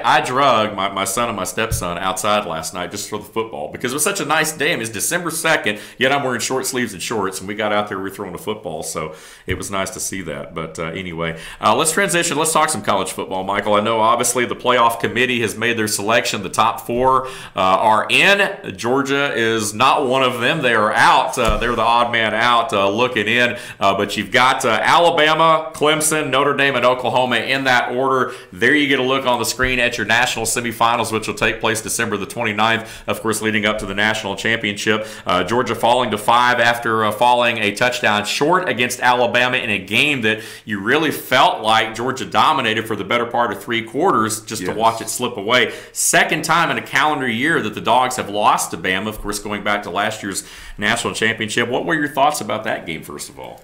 A: I drug my son and my stepson outside last night just for the football because it was such a nice day. I mean, it's December 2nd, yet I'm wearing short sleeves and shorts, and we got out there, we were throwing a football, so it was nice to see that. But anyway, let's transition. Let's talk some college football, Michael. I know, obviously, the playoff committee has made their selection. The top four are in. Georgia is not one of them. They are out. They're the odd man out looking in. But you've got Alabama, Clemson, Notre Dame, and Oklahoma in that order. There you get a look on the screen at your national semifinals, which will take place December the 29th, of course, leading up to the national championship. Georgia falling to 5 after falling a touchdown short against Alabama in a game that you really felt like Georgia dominated for the better part of 3 quarters just to watch it slip away. Second time in a calendar year that the Dogs have lost to Bama, of course, going back to last year's national championship. What were your thoughts about that game, first of all?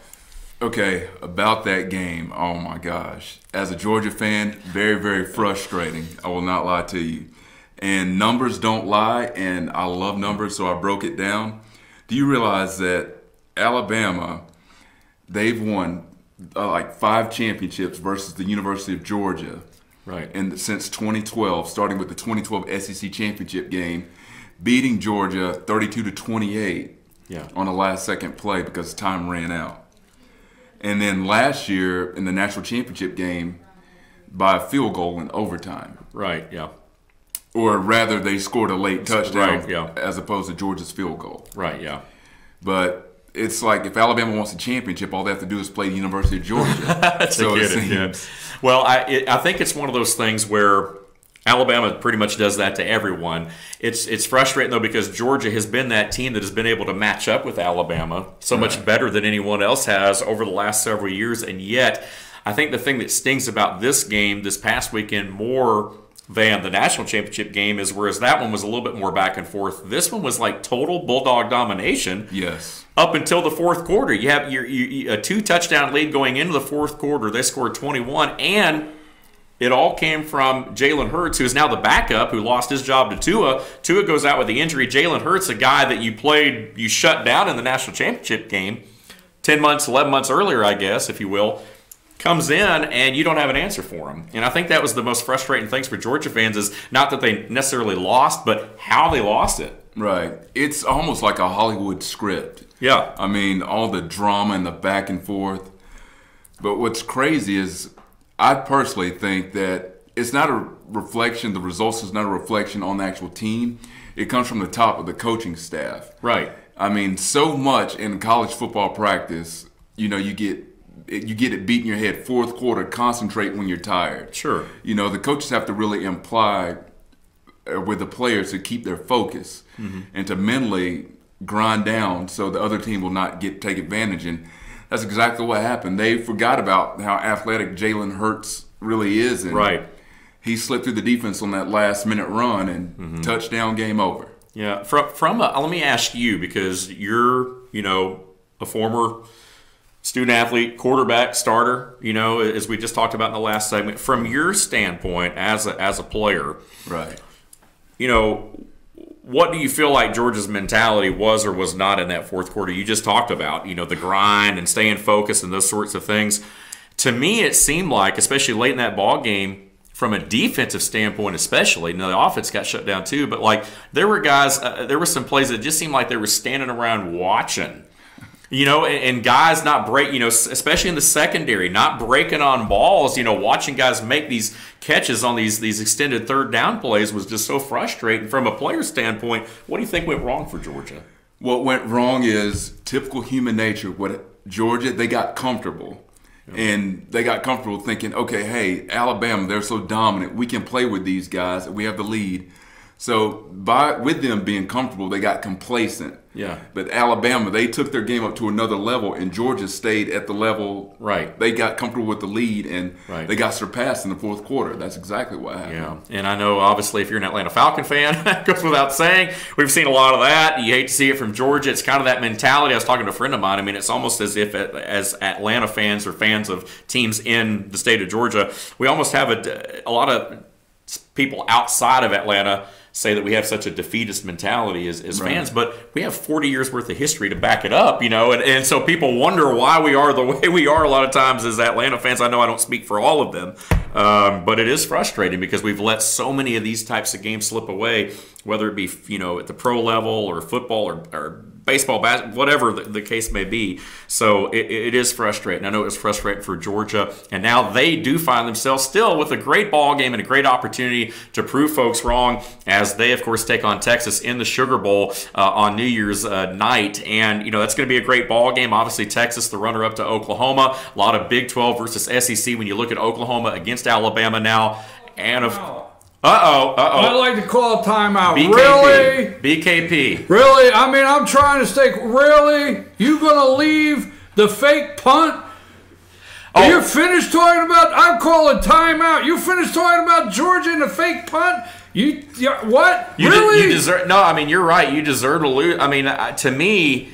I: Okay, about that game, oh my gosh. As a Georgia fan, very, very frustrating. I will not lie to you. And numbers don't lie, and I love numbers, so I broke it down. Do you realize that Alabama, they've won like 5 championships versus the University of Georgia,
A: right?
I: And since 2012, starting with the 2012 SEC championship game, beating Georgia 32-28 on the last second play because time ran out. And then last year in the national championship game by a field goal in overtime.
A: Right, yeah.
I: Or rather, they scored a late touchdown as opposed to Georgia's field goal.
A: Right, yeah.
I: But it's like if Alabama wants a championship, all they have to do is play the University of Georgia.
A: So it seems. Well, I think it's one of those things where Alabama pretty much does that to everyone. It's frustrating, though, because Georgia has been that team that has been able to match up with Alabama so much better than anyone else has over the last several years. And yet, I think the thing that stings about this game this past weekend more than the national championship game is whereas that one was a little bit more back and forth, this one was like total Bulldog domination.
I: Yes.
A: Up until the fourth quarter. You have a 2-touchdown lead going into the fourth quarter. They scored 21, and it all came from Jalen Hurts, who is now the backup, who lost his job to Tua. Tua goes out with the injury. Jalen Hurts, a guy that you shut down in the national championship game 10 months, 11 months earlier, I guess, if you will, comes in and you don't have an answer for him. And I think that was the most frustrating things for Georgia fans is not that they necessarily lost, but how they lost it.
I: Right. It's almost like a Hollywood script.
A: Yeah.
I: I mean, all the drama and the back and forth. But what's crazy is I personally think that it's not a reflection, the results is not a reflection on the actual team. It comes from the top of the coaching staff.
A: Right.
I: I mean, so much in college football practice, you get it beat in your head. Fourth quarter, concentrate when you're tired.
A: Sure.
I: The coaches have to really imply with the players to keep their focus and to mentally grind down so the other team will not take advantage. And that's exactly what happened. They forgot about how athletic Jalen Hurts really is. And
A: right.
I: He slipped through the defense on that last-minute run and touchdown, game over.
A: Yeah. Let me ask you, because you're, a former student-athlete, quarterback, starter, as we just talked about in the last segment. From your standpoint as a player,
I: right?
A: What do you feel like Georgia's mentality was or was not in that fourth quarter? You just talked about, the grind and staying focused and those sorts of things. To me, it seemed like, especially late in that ball game, from a defensive standpoint especially, the offense got shut down too, but there were guys, there were some plays that just seemed like they were standing around watching. And guys not break, especially in the secondary, not breaking on balls, watching guys make these catches on these extended third down plays was just so frustrating. From a player standpoint, what do you think went wrong for Georgia?
I: What went wrong is typical human nature. Georgia, they got comfortable. And they got comfortable thinking, okay, hey, Alabama, they're so dominant. We can play with these guys. We have the lead. So with them being comfortable, they got complacent.
A: Yeah.
I: But Alabama, they took their game up to another level, and Georgia stayed at the level.
A: Right.
I: They got comfortable with the lead, and they got surpassed in the fourth quarter. That's exactly what happened.
A: Yeah. And I know, obviously, if you're an Atlanta Falcon fan, it goes without saying, we've seen a lot of that. You hate to see it from Georgia. It's kind of that mentality. I was talking to a friend of mine. I mean, it's almost as if as Atlanta fans or fans of teams in the state of Georgia, we almost have a lot of people outside of Atlanta say that we have such a defeatist mentality as fans, but we have 40 years worth of history to back it up, and so people wonder why we are the way we are a lot of times as Atlanta fans. I know I don't speak for all of them, but it is frustrating because we've let so many of these types of games slip away, whether it be, at the pro level or football or baseball, basketball, whatever the case may be. So it is frustrating. I know it was frustrating for Georgia, and now they do find themselves still with a great ball game and a great opportunity to prove folks wrong as they, of course, take on Texas in the Sugar Bowl on New Year's night. And, that's going to be a great ball game. Obviously, Texas, the runner-up to Oklahoma. A lot of Big 12 versus SEC when you look at Oklahoma against Alabama now. And
J: I'd like to call a timeout.
A: BKP.
J: Really?
A: BKP.
J: Really? I mean, I'm trying to stay. Really? You gonna leave the fake punt? Are you finished talking about? I'm calling timeout. You finished talking about Georgia and the fake punt? What? Really?
A: You deserve. No, I mean, you're right. You deserve to lose. I mean, to me.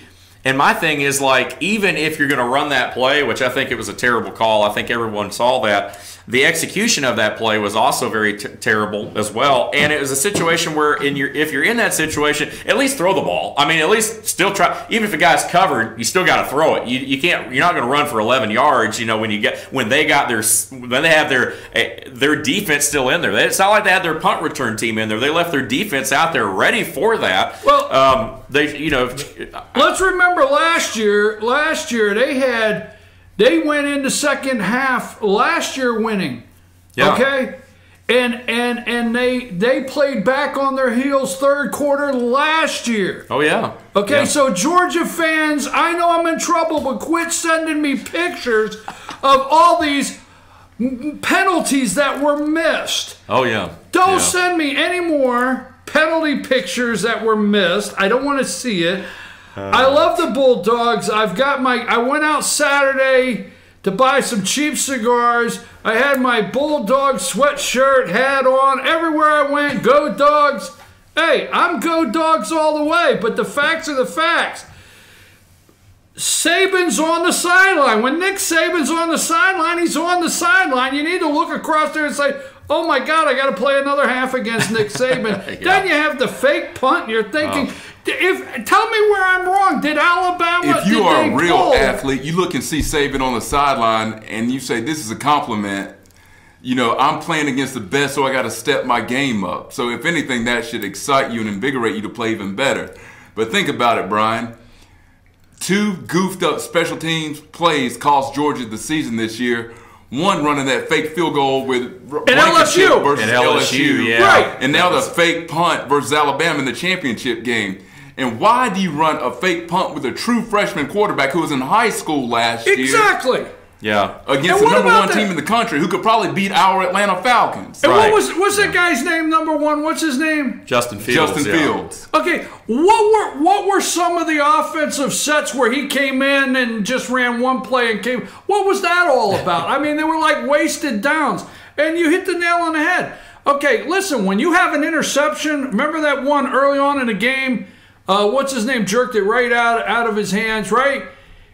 A: And my thing is, even if you're going to run that play, which I think it was a terrible call, I think everyone saw that, the execution of that play was also very terrible as well. And it was a situation where if you're in that situation, at least throw the ball. I mean, at least still try. Even if the guy's covered, you still got to throw it. You can't. You're not going to run for 11 yards. When they have their defense still in there. It's not like they had their punt return team in there. They left their defense out there ready for that.
J: Well, let's remember last year they went into second half last year winning. Yeah. Okay? And they played back on their heels third quarter last year.
A: Oh yeah.
J: Okay,
A: yeah.
J: So Georgia fans, I know I'm in trouble, but quit sending me pictures of all these penalties that were missed.
A: Oh, yeah.
J: Don't send me any more penalty pictures that were missed. I don't want to see it. I love the Bulldogs. I went out Saturday to buy some cheap cigars. I had my Bulldog sweatshirt, hat on. Everywhere I went, go Dogs. Hey, I'm go Dogs all the way, but the facts are the facts. Saban's on the sideline. When Nick Saban's on the sideline, he's on the sideline. You need to look across there and say, oh my God, I got to play another half against Nick Saban. Then you have the fake punt. You're thinking, tell me where I'm wrong. Did Alabama?
I: If you are a real athlete, you look and see Saban on the sideline, and you say, this is a compliment. You know, I'm playing against the best, so I got to step my game up. So if anything, that should excite you and invigorate you to play even better. But think about it, Brian. 2 goofed up special teams plays cost Georgia the season this year. One running that fake field goal with
J: LSU
I: versus LSU.
A: Yeah.
J: Right.
I: And now the fake punt versus Alabama in the championship game. And why do you run a fake punt with a true freshman quarterback who was in high school last year?
J: Exactly.
A: Yeah.
I: Against the number 1 team in the country who could probably beat our Atlanta Falcons.
J: And what's that guy's name, number 1? What's his name?
A: Justin Fields.
I: Justin Fields.
J: Okay, what were some of the offensive sets where he came in and just ran one play and came? What was that all about? I mean, they were like wasted downs. And you hit the nail on the head. Okay, listen, when you have an interception, remember that one early on in the game? What's his name? Jerked it right out of his hands, right?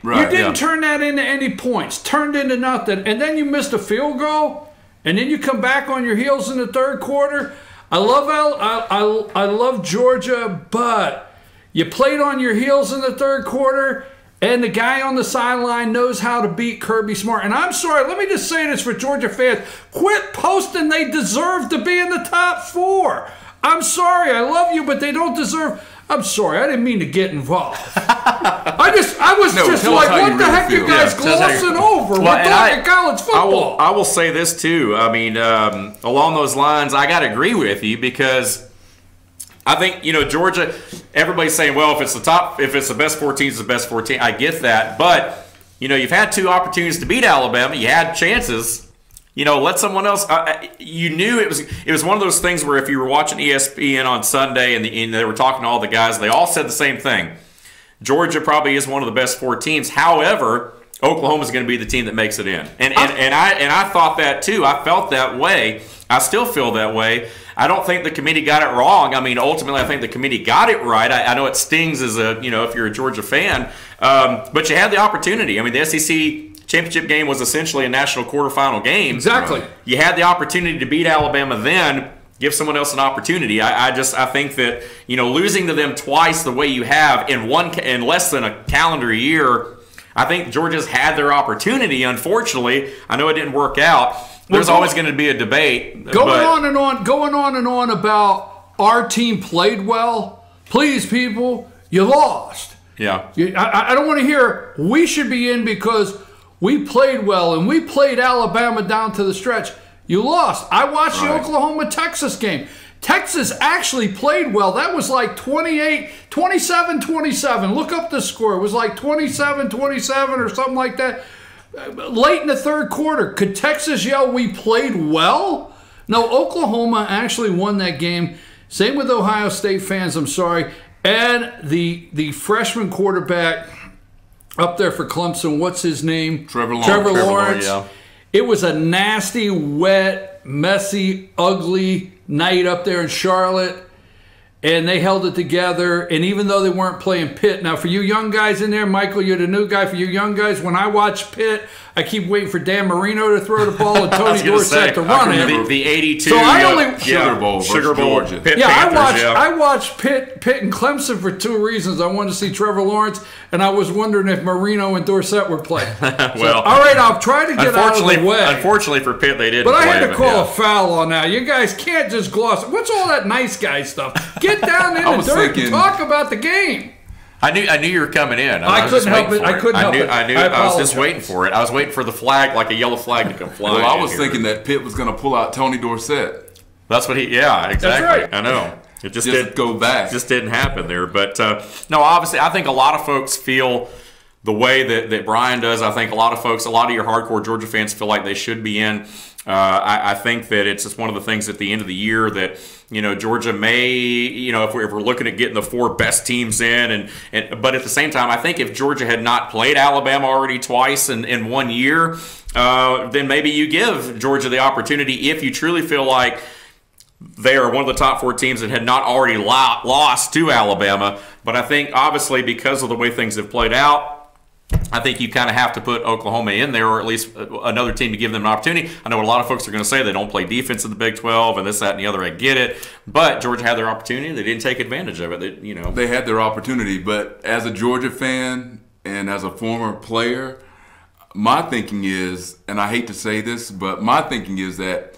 I: Right,
J: you didn't turn that into any points. Turned into nothing. And then you missed a field goal. And then you come back on your heels in the third quarter. I love Georgia, but you played on your heels in the third quarter, and the guy on the sideline knows how to beat Kirby Smart. And I'm sorry, let me just say this for Georgia fans. Quit posting they deserve to be in the top 4. I'm sorry, I love you, but they don't deserve... I'm sorry, I didn't mean to get involved. I was just like, what the heck you guys glossing over? We're talking college football.
A: I will say this too. I mean, along those lines, I got to agree with you because I think, Georgia, everybody's saying, well, if it's the best 4 teams, it's the best 4 teams. I get that. But, you've had 2 opportunities to beat Alabama. You had chances. Let someone else. You knew it was one of those things where if you were watching ESPN on Sunday and they were talking to all the guys, they all said the same thing. Georgia probably is one of the best 4 teams. However, Oklahoma is going to be the team that makes it in, and I thought that too. I felt that way. I still feel that way. I don't think the committee got it wrong. I mean, ultimately, I think the committee got it right. I know it stings as if you're a Georgia fan, but you had the opportunity. I mean, the SEC championship game was essentially a national quarterfinal game.
J: Exactly.
A: You had the opportunity to beat Alabama then. Give someone else an opportunity. I think that losing to them twice the way you have in less than a calendar year, I think Georgia's had their opportunity. Unfortunately, I know it didn't work out. There's always going to be a debate.
J: Going on and on about our team played well. Please, people, you lost.
A: Yeah.
J: I don't want to hear we should be in because we played well and we played Alabama down to the stretch. You lost. I watched the Oklahoma-Texas game. Texas actually played well. That was like 27-27. Look up the score. It was like 27-27 or something like that. Late in the third quarter, could Texas yell, we played well? No, Oklahoma actually won that game. Same with Ohio State fans, I'm sorry. And the freshman quarterback up there for Clemson, what's his name?
I: Trevor
J: Lawrence.
A: Yeah.
J: It was a nasty, wet, messy, ugly night up there in Charlotte, and they held it together. And even though they weren't playing Pitt, now for you young guys in there, Michael, you're the new guy. For you young guys, when I watch Pitt, I keep waiting for Dan Marino to throw the ball and Tony Dorsett to run it.
A: The 82
J: so I only
I: Sugar Bowl versus Georgia.
A: Pitt
J: Panthers, I watched Pitt and Clemson for 2 reasons. I wanted to see Trevor Lawrence, and I was wondering if Marino and Dorsett were playing.
A: Well,
J: all right, I'll try to get out of the way.
A: Unfortunately for Pitt, they didn't.
J: But I had to call a foul on that. You guys can't just gloss it. What's all that nice guy stuff? Get down in the dirt and talk about the game.
A: I knew you were coming in.
J: I couldn't help it.
A: I was just waiting for it. I was waiting for the flag, like a yellow flag, to come flying.
I: Well, I was thinking that Pitt was going to pull out Tony Dorsett.
A: That's what exactly.
J: That's right.
A: I know. It just
I: didn't go back.
A: Just didn't happen there. But no, obviously, I think a lot of folks feel the way that Brian does. I think a lot of folks, a lot of your hardcore Georgia fans feel like they should be in. I think that it's just one of the things at the end of the year that, Georgia may, if we're looking at getting the 4 best teams in, but at the same time, I think if Georgia had not played Alabama already twice in 1 year, then maybe you give Georgia the opportunity if you truly feel like they are one of the top 4 teams that had not already lost to Alabama. But I think, obviously, because of the way things have played out, I think you kind of have to put Oklahoma in there, or at least another team to give them an opportunity. I know what a lot of folks are going to say they don't play defense in the Big 12 and this, that, and the other. I get it. But Georgia had their opportunity. They didn't take advantage of it.
I: They had their opportunity. But as a Georgia fan and as a former player, my thinking is, and I hate to say this, but my thinking is that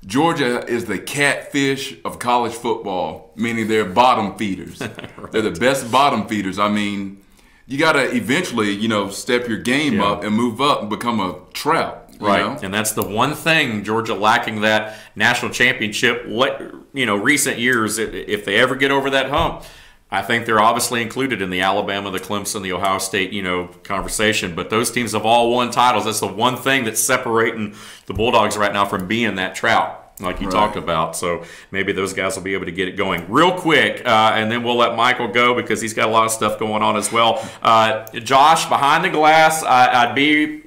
I: Georgia is the catfish of college football, meaning they're bottom feeders. Right. They're the best bottom feeders. I mean, you got to eventually, step your game up and move up and become a trout.
A: Right, and that's the one thing Georgia lacking that national championship, recent years, if they ever get over that hump. I think they're obviously included in the Alabama, the Clemson, the Ohio State, conversation. But those teams have all won titles. That's the one thing that's separating the Bulldogs right now from being that trout, like you talked about. So maybe those guys will be able to get it going real quick, and then we'll let Michael go because he's got a lot of stuff going on as well. Josh, behind the glass, I'd be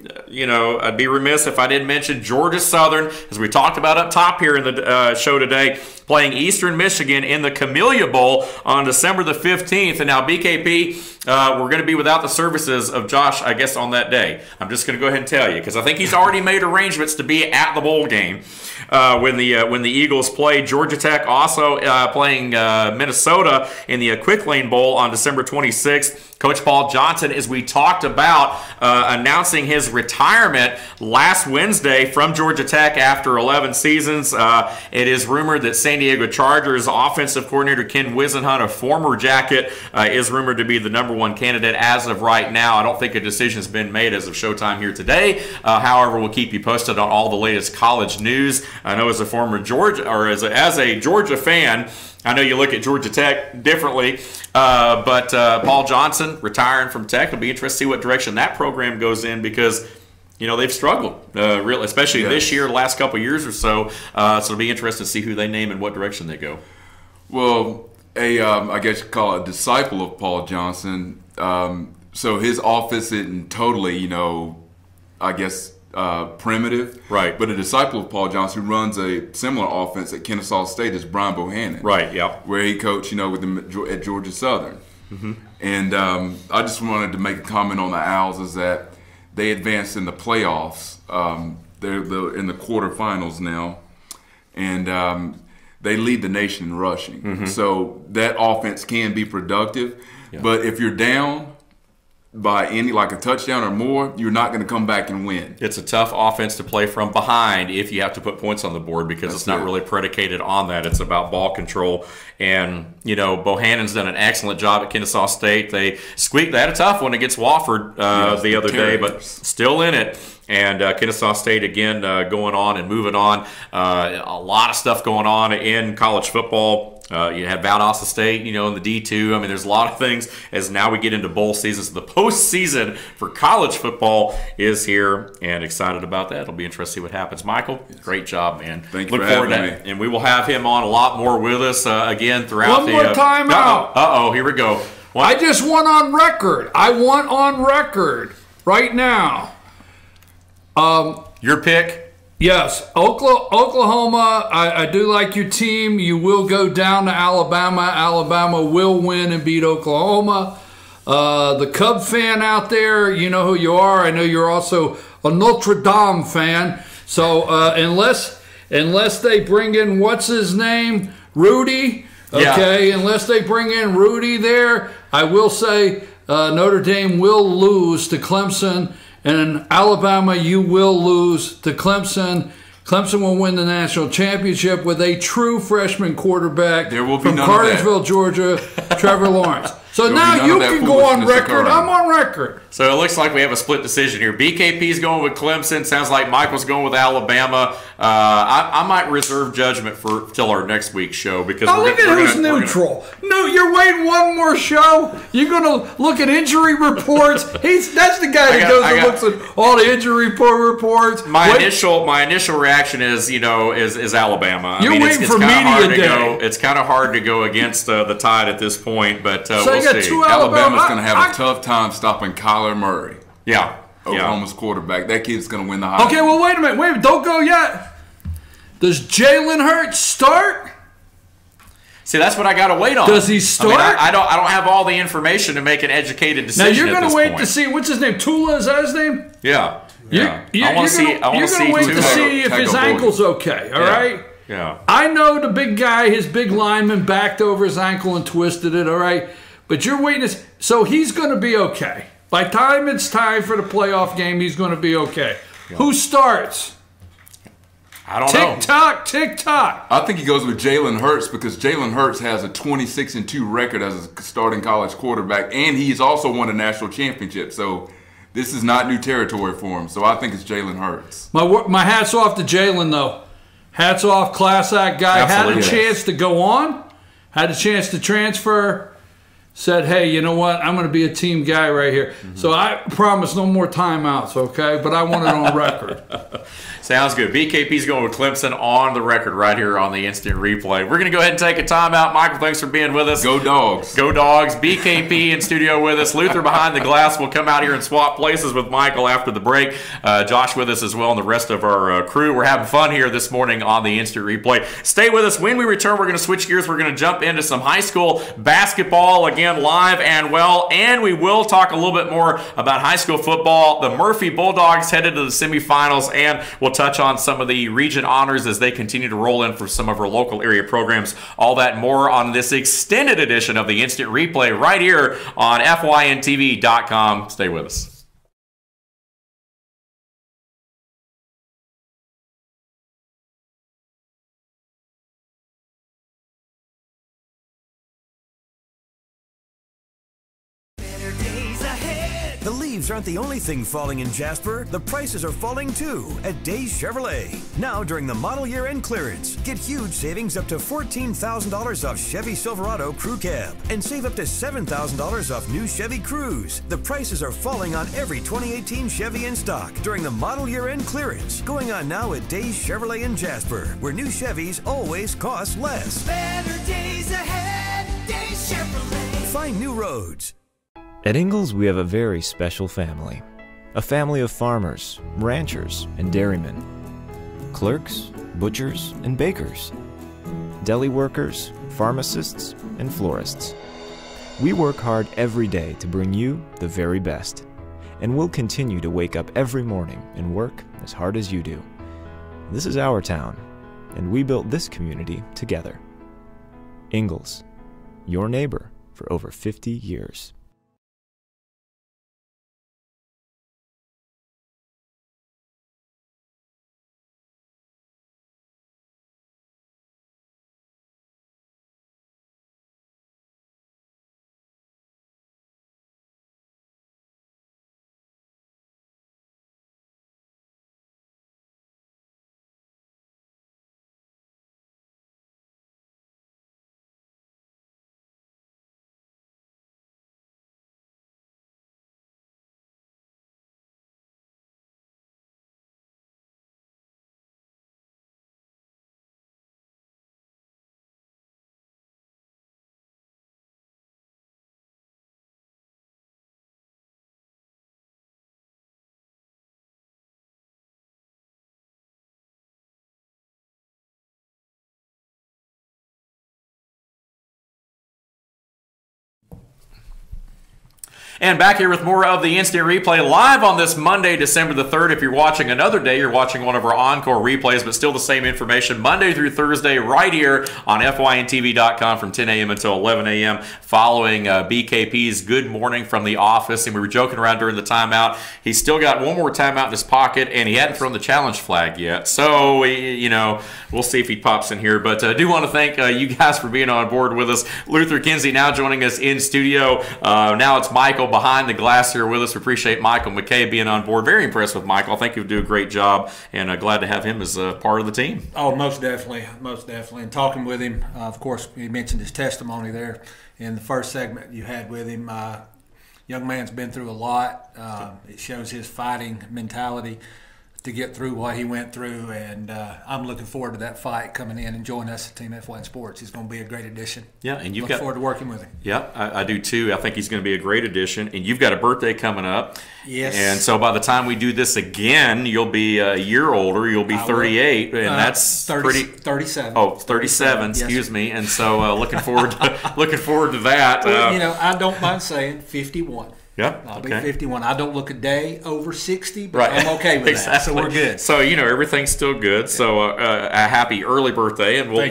A: remiss if I didn't mention Georgia Southern, as we talked about up top here in the show today, playing Eastern Michigan in the Camellia Bowl on December the 15th. And now, BKP, we're going to be without the services of Josh, I guess, on that day. I'm just going to go ahead and tell you, because I think he's already made arrangements to be at the bowl game when the Eagles play. Georgia Tech also playing Minnesota in the Quick Lane Bowl on December 26th. Coach Paul Johnson, as we talked about, announcing his retirement last Wednesday from Georgia Tech after 11 seasons. It is rumored that San Diego Chargers offensive coordinator Ken Whisenhunt, a former Jacket, is rumored to be the #1 candidate as of right now. I don't think a decision has been made as of showtime here today. However, we'll keep you posted on all the latest college news. I know as a former Georgia, or as a Georgia fan, I know you look at Georgia Tech differently, but Paul Johnson retiring from Tech, it'll be interesting to see what direction that program goes in, because they've struggled, really, especially this year, the last couple of years or so. So it'll be interesting to see who they name and what direction they go.
I: Well, I guess you call it a disciple of Paul Johnson. So his office isn't totally, primitive.
A: Right.
I: But a disciple of Paul Johnson who runs a similar offense at Kennesaw State is Brian Bohannon.
A: Right, yeah.
I: Where he coached, with them at Georgia Southern. Mm-hmm. And I just wanted to make a comment on the Owls is that they advanced in the playoffs. They're in the quarterfinals now. And they lead the nation in rushing. Mm-hmm. So that offense can be productive. Yeah. But if you're down by like a touchdown or more, you're not going to come back and win.
A: It's a tough offense to play from behind if you have to put points on the board, because it's not really predicated on that. It's about ball control. And, Bohannon's done an excellent job at Kennesaw State. They had a tough one against Wofford the other day, but still in it. And Kennesaw State, again, going on and moving on. A lot of stuff going on in college football. You have Valdosta State, in the D2. I mean, there's a lot of things as now we get into bowl season. So the postseason for college football is here, and excited about that. It'll be interesting to see what happens. Michael, great job, man.
I: Thank you for having me.
A: And we will have him on a lot more with us again throughout
J: One more timeout.
A: Uh-oh, here we go.
J: I just want on record. I want on record right now.
A: Your pick?
J: Yes, Oklahoma, I do like your team. You will go down to Alabama. Alabama will win and beat Oklahoma. The Cub fan out there, you know who you are. I know you're also a Notre Dame fan. So unless they bring in, what's his name, Rudy, okay, unless they bring in Rudy there, I will say Notre Dame will lose to Clemson. And in Alabama, you will lose to Clemson. Clemson will win the national championship with a true freshman quarterback
I: there will be
J: from Cartersville, Georgia, Trevor Lawrence. So now you can go on record. I'm on record.
A: So it looks like we have a split decision here. BKP's going with Clemson. Sounds like Michael's going with Alabama. I might reserve judgment for till our next week's show because
J: look at who's neutral. No, you're waiting one more show. You're gonna look at injury reports. That's the guy that goes and looks at all the injury reports.
A: My initial reaction is Alabama.
J: You're waiting for media day.
A: It's kind of hard to go against the Tide at this point, but we'll see.
I: Alabama's going to have a tough time stopping Kyler Murray.
A: Yeah.
I: Oklahoma's quarterback. That kid's going to win the Heisman.
J: Okay, well, wait a minute. Don't go yet. Does Jalen Hurts start?
A: See, that's what I got to wait on.
J: Does he start?
A: I don't have all the information to make an educated decision.
J: Now, you're going to wait to see. What's his name? Tula, is that his name?
A: Yeah.
J: You're going to wait to see if his ankle's okay, all right?
A: Yeah.
J: I know the big guy, his big lineman backed over his ankle and twisted it, all right? But you're waiting. So he's going to be okay. By the time it's time for the playoff game, he's going to be okay. Yeah. Who starts?
A: I don't know.
J: Tick-tock.
I: I think he goes with Jalen Hurts because Jalen Hurts has a 26-2 record as a starting college quarterback, and he's also won a national championship. So this is not new territory for him. So I think it's Jalen Hurts.
J: My hat's off to Jalen, though. Hats off, class act guy.
A: Absolutely.
J: Had a chance to go on, had a chance to transfer, said, hey, you know what? I'm going to be a team guy right here. Mm-hmm. So I promise no more timeouts, okay? But I want it on record.
A: Sounds good. BKP's going with Clemson on the record right here on the instant replay. We're going to go ahead and take a timeout. Michael, thanks for being with us.
I: Go Dogs.
A: Go Dogs. BKP in studio with us. Luther behind the glass will come out here and swap places with Michael after the break. Josh with us as well and the rest of our crew. We're having fun here this morning on the instant replay. Stay with us. When we return, we're going to switch gears. We're going to jump into some high school basketball again live and well, and we will talk a little bit more about high school football. The Murphy Bulldogs headed to the semifinals, and we'll touch on some of the region honors as they continue to roll in for some of our local area programs. All that and more on this extended edition of the Instant Replay right here on FYNTV.com. Stay with us.
F: The leaves aren't the only thing falling in Jasper. The prices are falling too at Days Chevrolet. Now during the model year end clearance, get huge savings up to $14,000 off Chevy Silverado Crew Cab and save up to $7,000 off new Chevy Cruze. The prices are falling on every 2018 Chevy in stock during the model year end clearance. Going on now at Days Chevrolet in Jasper, where new Chevys always cost less.
G: Better days ahead, Days Chevrolet.
F: Find new roads.
H: At Ingalls, we have a very special family. A family of farmers, ranchers, and dairymen. Clerks, butchers, and bakers. Deli workers, pharmacists, and florists. We work hard every day to bring you the very best. And we'll continue to wake up every morning and work as hard as you do. This is our town, and we built this community together. Ingalls, your neighbor for over 50 years.
A: And back here with more of the Instant Replay live on this Monday, December the 3rd. If you're watching another day, you're watching one of our encore replays, but still the same information Monday through Thursday right here on FYNTV.com from 10 a.m. until 11 a.m. following BKP's Good Morning from the Office. And we were joking around during the timeout. He's still got one more timeout in his pocket, and he hadn't thrown the challenge flag yet. So, we'll see if he pops in here. But I do want to thank you guys for being on board with us. Luther Kinsey now joining us in studio. Now it's Michael behind the glass here with us. We appreciate Michael McKay being on board. Very impressed with Michael. I think he'll do a great job, and glad to have him as a part of the team.
C: Oh, most definitely. And talking with him, of course, he mentioned his testimony there in the first segment you had with him. Young man's been through a lot. It shows his fighting mentality to get through what he went through, and I'm looking forward to that fight coming in and joining us at Team FYN Sports. He's going to be a great addition.
A: Yeah, and
C: look forward to working with him.
A: Yeah, I do too. I think he's going to be a great addition, and you've got a birthday coming up.
C: Yes.
A: And so by the time we do this again, you'll be a year older. You'll be 38, and that's
C: 37.
A: Oh, 37. Excuse me. And so looking forward to that.
C: Well, I don't mind saying 51.
A: Yeah,
C: I'll be 51. I don't look a day over 60, but I'm okay with
A: exactly.
C: that. So we're good.
A: So everything's still good. Yeah. So a happy early birthday, and we'll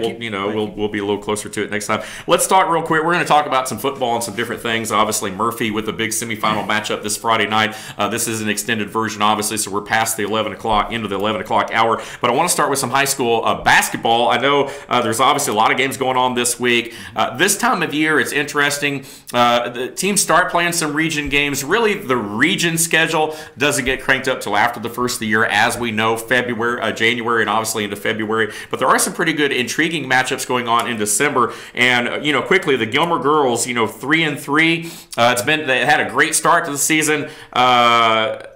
A: be a little closer to it next time. Let's talk real quick. We're going to talk about some football and some different things. Obviously, Murphy with a big semifinal matchup this Friday night. This is an extended version, obviously, so we're past the 11 o'clock into the 11 o'clock hour. But I want to start with some high school basketball. I know there's obviously a lot of games going on this week. This time of year, it's interesting. The teams start playing some region games. Really, the region schedule doesn't get cranked up till after the first of the year, as we know, January, and obviously into February. But there are some pretty good, intriguing matchups going on in December. And quickly, the Gilmer girls, 3-3. They had a great start to the season. The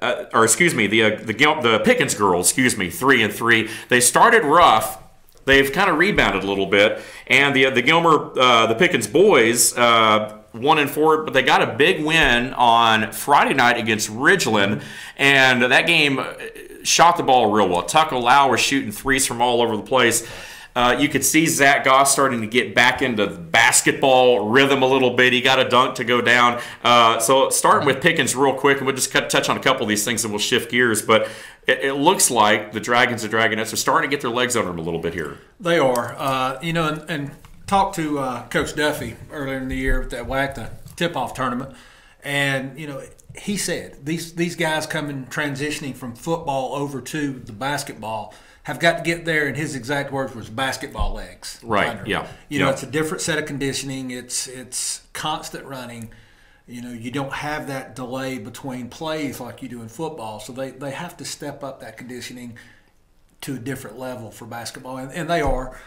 A: Pickens girls, 3-3. They started rough. They've kind of rebounded a little bit, and the Gilmer, the Pickens boys, 1-4, but they got a big win on Friday night against Ridgeland, and that game shot the ball real well. Tucker Lau was shooting threes from all over the place. You could see Zach Goss starting to get back into basketball rhythm a little bit. He got a dunk to go down. So starting with Pickens real quick, and we'll just touch on a couple of these things and we'll shift gears. But it looks like the Dragons and Dragonettes are starting to get their legs under them a little bit here.
C: They are. And talked to Coach Duffy earlier in the year at that WACTA tip-off tournament, and he said these guys coming transitioning from football over to the basketball have got to get there, and his exact words was basketball legs.
A: Right. Yeah.
C: It's a different set of conditioning. It's constant running. You don't have that delay between plays like you do in football, so they have to step up that conditioning to a different level for basketball, and they are.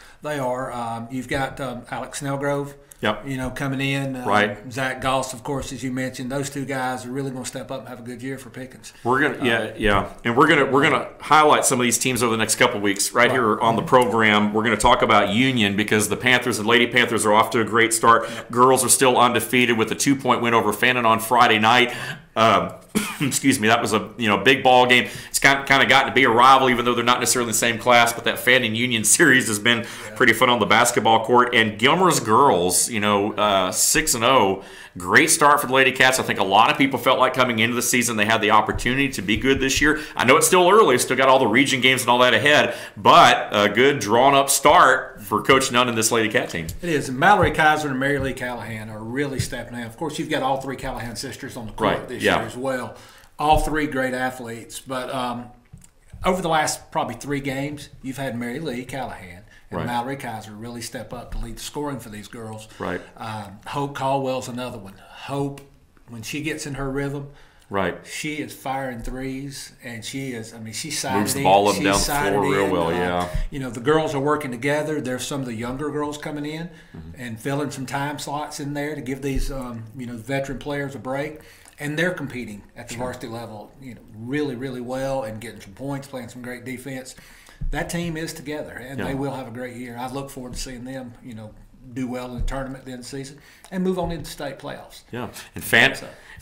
C: You've got Alex Snellgrove, coming in.
A: Right.
C: Zach Goss, of course, as you mentioned. Those two guys are really going to step up and have a good year for Pickens.
A: We're gonna, and we're gonna highlight some of these teams over the next couple of weeks right here on the program. We're gonna talk about Union because the Panthers and Lady Panthers are off to a great start. Girls are still undefeated with a 2-point win over Fannin on Friday night. Excuse me, that was a big ball game. It's kind of gotten to be a rival, even though they're not necessarily in the same class. But that Fannin Union series has been pretty fun on the basketball court. And Gilmer's girls, 6-0, great start for the Lady Cats. I think a lot of people felt like coming into the season they had the opportunity to be good this year. I know it's still early, still got all the region games and all that ahead, but a good drawn-up start for Coach Nunn and this Lady Cat team.
C: It is. And Mallory Kaiser and Mary Lee Callahan are really stepping out. Of course, you've got all three Callahan sisters on the court this year as well. All three great athletes. But over the last probably 3 games, you've had Mary Lee Callahan and Mallory Kaiser really step up to lead the scoring for these girls.
A: Right.
C: Hope Caldwell's another one. Hope, when she gets in her rhythm, she is firing threes, and she's sided
A: moves the ball up
C: in.
A: Down the floor real well,
C: the girls are working together. There's some of the younger girls coming in and filling some time slots in there to give these veteran players a break. And they're competing at the varsity level, really, really well and getting some points, playing some great defense. That team is together, and they will have a great year. I look forward to seeing them, do well in the tournament at the end of the season, and move on into state playoffs.
A: Yeah, and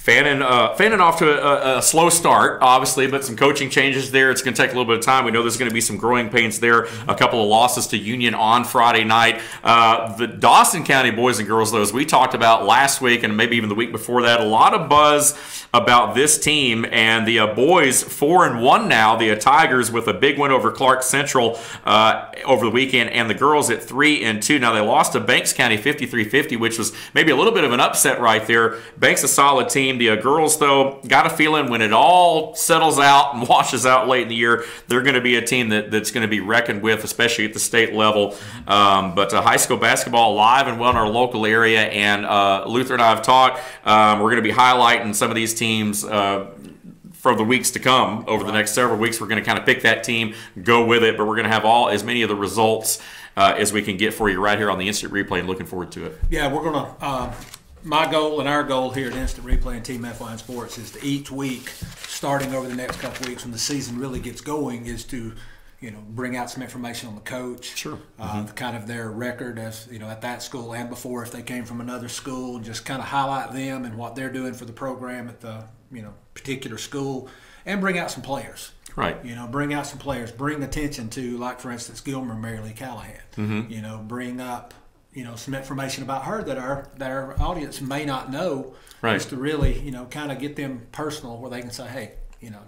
A: Fannin off to a slow start, obviously, but some coaching changes there. It's going to take a little bit of time. We know there's going to be some growing pains there. A couple of losses to Union on Friday night. The Dawson County boys and girls, though, as we talked about last week and maybe even the week before that, a lot of buzz about this team. And the boys 4-1 now. The Tigers with a big win over Clark Central over the weekend, and the girls at 3-2. Now they lost to Banks County 53-50, which was maybe a little bit of an upset right there. Banks a solid team. The girls, though, got a feeling when it all settles out and washes out late in the year, they're going to be a team that's going to be reckoned with, especially at the state level. But high school basketball alive and well in our local area, and Luther and I have talked. We're going to be highlighting some of these teams for the weeks to come. Over the next several weeks, we're going to kind of pick that team, go with it, but we're going to have as many of the results as we can get for you right here on the Instant Replay, and looking forward to it.
C: Yeah, we're going to my goal and our goal here at Instant Replay and Team FYN Sports is to each week, starting over the next couple weeks when the season really gets going, is to bring out some information on the coach,
A: sure,
C: kind of their record as at that school and before if they came from another school, just kind of highlight them and what they're doing for the program at the particular school, and bring out some players.
A: Right.
C: Bring out some players. Bring attention to, like for instance, Gilmer Mary Lee Callahan. Bring up some information about her that our audience may not know,
A: right,
C: just to really kind of get them personal, where they can say, hey,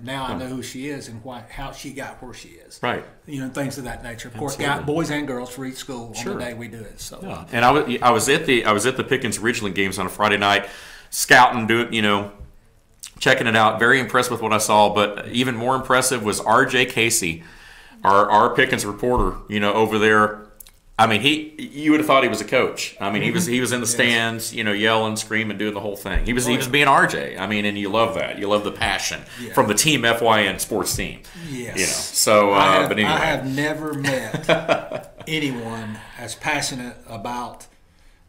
C: now I know who she is and how she got where she is.
A: Right.
C: Things of that nature. Of course, got boys and girls for each school on the day we do it. So.
A: Yeah. And I was at the Pickens Ridgeland games on a Friday night, scouting, checking it out. Very impressed with what I saw, but even more impressive was R.J. Casey, our Pickens reporter. Over there. I mean, you would have thought he was a coach. I mean, he was in the stands, yelling, screaming, doing the whole thing. He was being RJ. I mean, and you love that. You love the passion from the Team FYN sports team.
C: Yes.
A: So, but anyway,
C: I have never met anyone as passionate about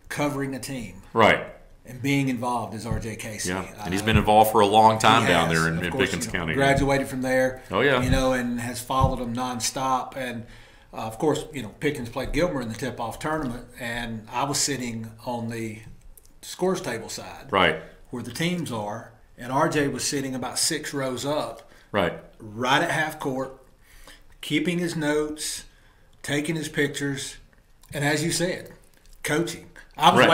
C: covering a team,
A: right,
C: and being involved as R.J. Casey.
A: Yeah, and he's been involved for a long time down there in Pickens County.
C: Graduated from there.
A: Oh yeah.
C: And has followed them nonstop. And of course, Pickens played Gilmer in the tip-off tournament, and I was sitting on the scores table side,
A: right,
C: where the teams are, and RJ was sitting about 6 rows up,
A: right
C: at half court, keeping his notes, taking his pictures, and as you said, coaching. I was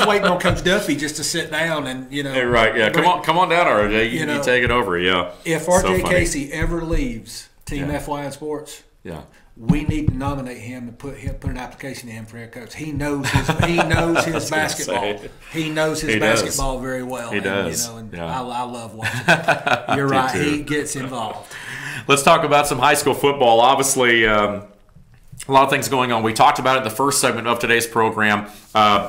C: waiting on Coach Duffy just to sit down and
A: right, yeah. Come on down, RJ. You take it over, yeah.
C: If RJ Casey ever leaves Team FYN Sports,
A: yeah,
C: we need to nominate him and put an application in for head coach. He knows his basketball. He knows his basketball very well.
A: He does.
C: I love watching him. You're right. He gets involved.
A: Let's talk about some high school football. Obviously, a lot of things going on. We talked about it in the first segment of today's program.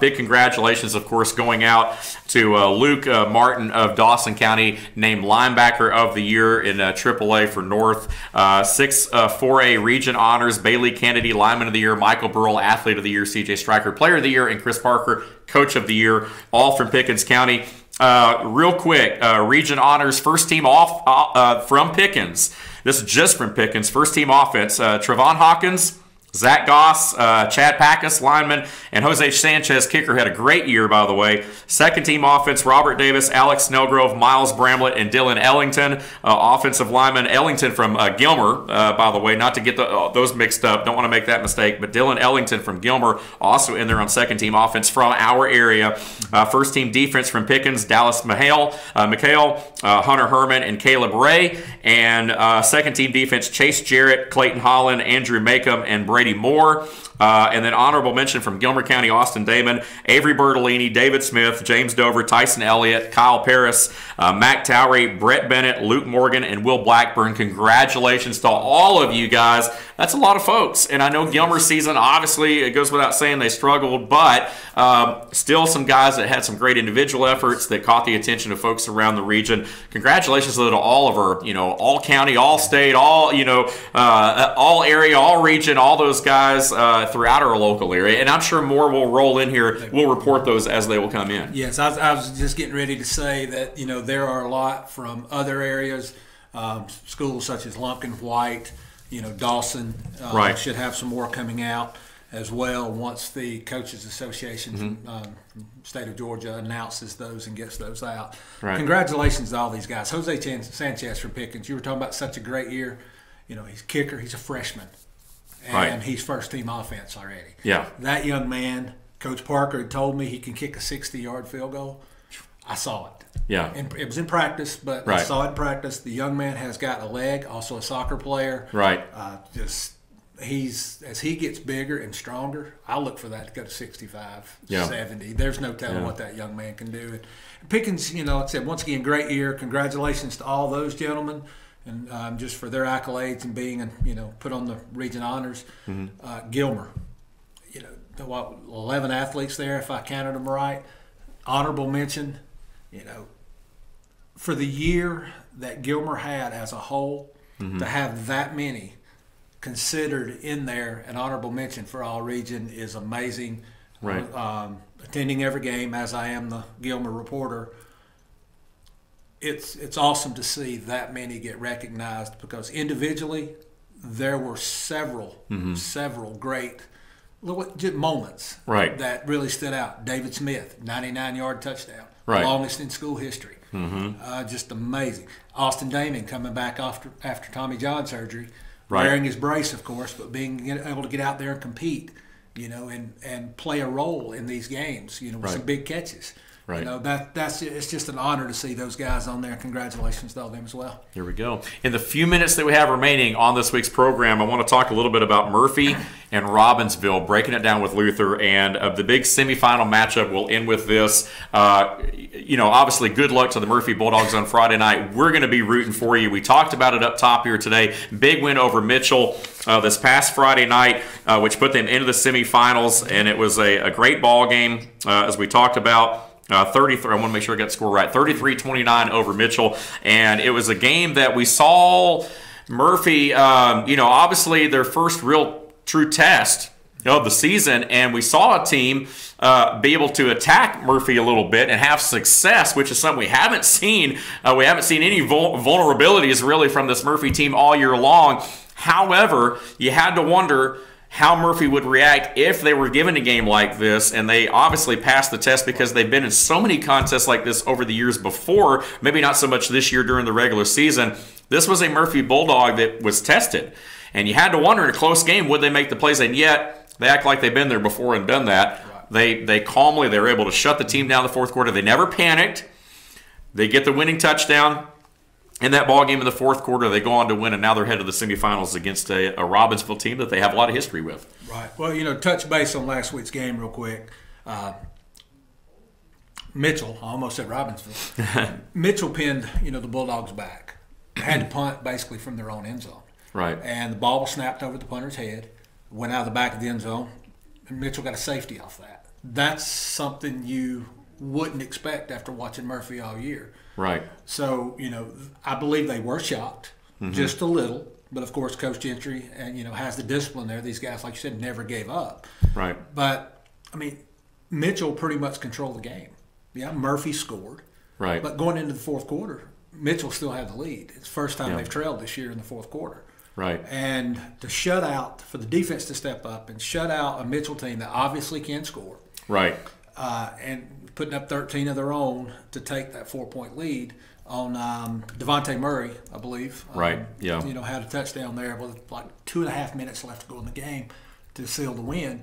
A: Big congratulations, of course, going out to Luke Martin of Dawson County, named linebacker of the year in AAA for North. 6 4A region honors: Bailey Kennedy, lineman of the year; Michael Burrell, athlete of the year; CJ Stryker, player of the year; and Chris Parker, coach of the year, all from Pickens County. Real quick, region honors, first team off from Pickens. This is just from Pickens. First team offense: Trevon Hawkins, Zach Goss, Chad Packus, lineman, and Jose Sanchez, kicker, had a great year, by the way. Second team offense: Robert Davis, Alex Snellgrove, Miles Bramlett, and Dylan Ellington. Offensive lineman Ellington from Gilmer, by the way, not to get those mixed up. Don't want to make that mistake. But Dylan Ellington from Gilmer also in there on second team offense from our area. First team defense from Pickens: Dallas McHale, Hunter Herman, and Caleb Ray. And second team defense: Chase Jarrett, Clayton Holland, Andrew Macomb, and Brady Moore. And then honorable mention from Gilmer County: Austin Damon, Avery Bertolini, David Smith, James Dover, Tyson Elliott, Kyle Paris, Mac Towery, Brett Bennett, Luke Morgan, and Will Blackburn. Congratulations to all of you guys. That's a lot of folks. And I know Gilmer's season, obviously, it goes without saying they struggled, but still some guys that had some great individual efforts that caught the attention of folks around the region. Congratulations to all of our, all county, all state, all, all area, all region, all those guys throughout our local area. And I'm sure more will roll in here. We'll report those as they will come in.
C: Yes, I was just getting ready to say that, there are a lot from other areas, schools such as Lumpkin, White, Dawson should have some more coming out. as well once the Coaches Association from state of Georgia announces those and gets those out.
A: Right.
C: Congratulations to all these guys. Jose Sanchez from Pickens, you were talking about such a great year. You know, he's kicker, he's a freshman, and he's first-team offense already.
A: Yeah.
C: That young man, Coach Parker had told me he can kick a 60-yard field goal. I saw it.
A: Yeah.
C: And it was in practice, but I saw it in practice. The young man has got a leg, also a soccer player.
A: Right.
C: As he gets bigger and stronger, I look for that to go to 65,
A: Yeah.
C: 70. There's no telling what that young man can do. And Pickens, you know, like I said, once again, great year. Congratulations to all those gentlemen, and just for their accolades and being, you know, put on the region honors. Gilmer, you know, 11 athletes there, if I counted them right. Honorable mention, you know, for the year that Gilmer had as a whole, to have that many considered in there, an honorable mention for all region is amazing.
A: Right.
C: Attending every game, as I am the Gilmer reporter, it's awesome to see that many get recognized, because individually there were several great moments that really stood out. David Smith, 99-yard touchdown, longest in school history. Just amazing. Austin Damon coming back after Tommy John surgery, wearing his brace, of course, but being able to get out there and compete, you know, and play a role in these games, you know, with some big catches. You know, it's just an honor to see those guys on there. Congratulations to all them as well.
A: Here we go. In the few minutes that we have remaining on this week's program, I want to talk a little bit about Murphy and Robbinsville, breaking it down with Luther, and the big semifinal matchup. We'll end with this. You know, obviously, good luck to the Murphy Bulldogs on Friday night. We're going to be rooting for you. We talked about it up top here today. Big win over Mitchell this past Friday night, which put them into the semifinals, and it was a great ball game, as we talked about. 33. I want to make sure I got the score right. 33-29 over Mitchell, and it was a game that we saw Murphy. You know, obviously their first real true test of the season, and we saw a team be able to attack Murphy a little bit and have success, which is something we haven't seen. We haven't seen any vulnerabilities really from this Murphy team all year long. However, you had to wonder how Murphy would react if they were given a game like this, and they obviously passed the test because they've been in so many contests like this over the years before, maybe not so much this year during the regular season. This was a Murphy Bulldog that was tested, and you had to wonder in a close game, would they make the plays? And yet, they act like they've been there before and done that. They calmly, they were able to shut the team down in the fourth quarter. They never panicked. They get the winning touchdown in that ball game in the fourth quarter. They go on to win, and now they're headed to the semifinals against a Robbinsville team that they have a lot of history with.
C: Right. Well, you know, touch base on last week's game real quick. Mitchell, I almost said Robbinsville. Mitchell pinned, you know, the Bulldogs back. Had to punt basically from their own end zone.
A: Right.
C: And the ball was snapped over the punter's head, went out of the back of the end zone, and Mitchell got a safety off that. That's something you wouldn't expect after watching Murphy all year.
A: Right.
C: So, you know, I believe they were shocked, just a little. But, of course, Coach Gentry, and you know, has the discipline there. These guys, like you said, never gave up.
A: Right.
C: But, I mean, Mitchell pretty much controlled the game. Yeah, Murphy scored.
A: Right.
C: But going into the fourth quarter, Mitchell still had the lead. It's the first time they've trailed this year in the fourth quarter.
A: Right.
C: And to shut out, for the defense to step up and shut out a Mitchell team that obviously can score.
A: Right.
C: And putting up 13 of their own to take that 4-point lead on Devontae Murray, I believe.
A: Right, yeah.
C: You know, had a touchdown there with like 2.5 minutes left to go in the game to seal the win.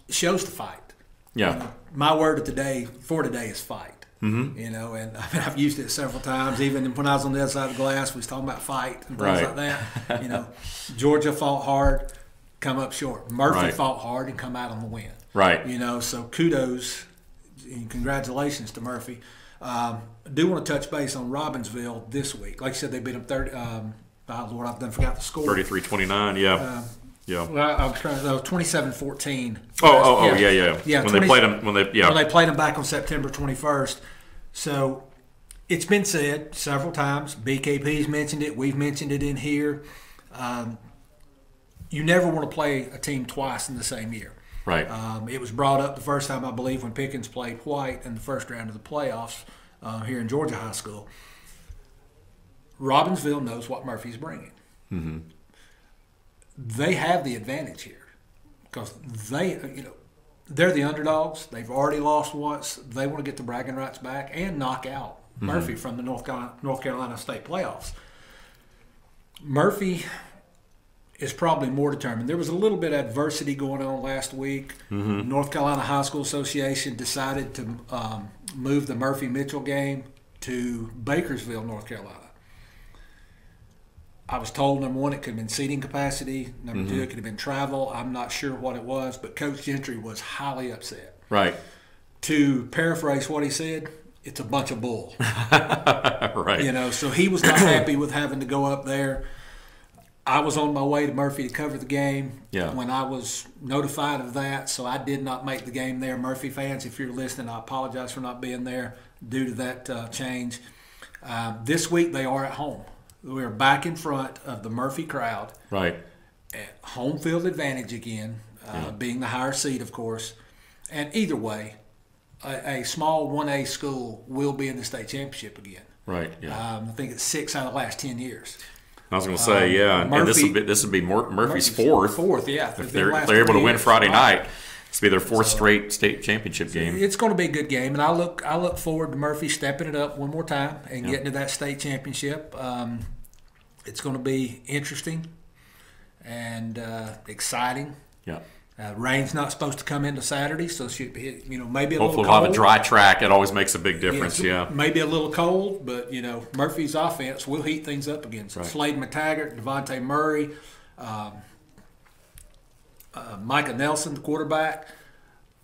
C: It shows the fight.
A: Yeah.
C: You know, my word of today is fight. You know, and I mean, I've used it several times. Even when I was on the other side of the glass, we was talking about fight and things like that. You know, Georgia fought hard, come up short. Murphy fought hard and come out on the win. Right. You know, so kudos and congratulations to Murphy. I do want to touch base on Robbinsville this week. Like you said, they beat them 30. Oh Lord, I've done forgot the score.
A: 33-29. Yeah. Yeah.
C: Well, I was trying to. 27-14.
A: Yeah. When they played them
C: back on September 21st. So it's been said several times. BKP's mentioned it. We've mentioned it in here. You never want to play a team twice in the same year.
A: Right.
C: It was brought up the first time, I believe, when Pickens played White in the first round of the playoffs here in Georgia High School. Robbinsville knows what Murphy's bringing. They have the advantage here because they're the underdogs. They've already lost once. They want to get the bragging rights back and knock out Murphy from the North Carolina State Playoffs. Murphy is probably more determined. There was a little bit of adversity going on last week. North Carolina High School Association decided to move the Murphy-Mitchell game to Bakersville, North Carolina. I was told, number one, it could have been seating capacity. Number two, it could have been travel. I'm not sure what it was, but Coach Gentry was highly upset.
A: Right.
C: To paraphrase what he said, it's a bunch of bull.
A: Right.
C: So he was not happy with having to go up there. I was on my way to Murphy to cover the game when I was notified of that, so I did not make the game there. Murphy fans, if you're listening, I apologize for not being there due to that change. This week they are at home. We're back in front of the Murphy crowd.
A: Right.
C: Home field advantage again, being the higher seed, of course. And either way, a small 1A school will be in the state championship again.
A: Right. Yeah.
C: I think it's 6 out of the last 10 years.
A: I was going to say, Murphy, and this would be Murphy's fourth.
C: Yeah.
A: If they're able to win Friday night, this will be their fourth straight state championship game.
C: It's going to be a good game, and I look forward to Murphy stepping it up one more time and getting to that state championship. It's going to be interesting and exciting.
A: Yeah.
C: Rain's not supposed to come into Saturday, so maybe a little cold.
A: Hopefully we'll have a dry track. It always makes a big difference,
C: Maybe a little cold, but, Murphy's offense will heat things up again. So Slade McTaggart, Devontae Murray, Micah Nelson, the quarterback,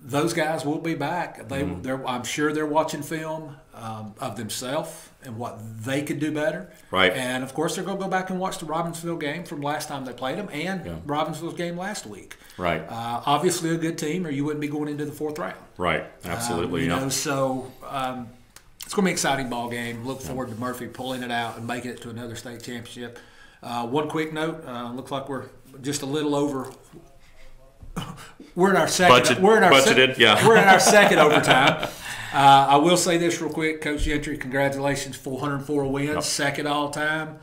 C: those guys will be back. I'm sure they're watching film of themselves and what they could do better.
A: Right.
C: And, of course, they're going to go back and watch the Robbinsville game from last time they played them and Robbinsville's game last week.
A: Right.
C: Obviously a good team, or you wouldn't be going into the fourth round.
A: Right. Absolutely.
C: So it's going to be an exciting ball game. Look forward to Murphy pulling it out and making it to another state championship. One quick note: looks like we're just a little over. We're in our second. We're in our second overtime. I will say this real quick, Coach Gentry. Congratulations, 404 wins, second all time.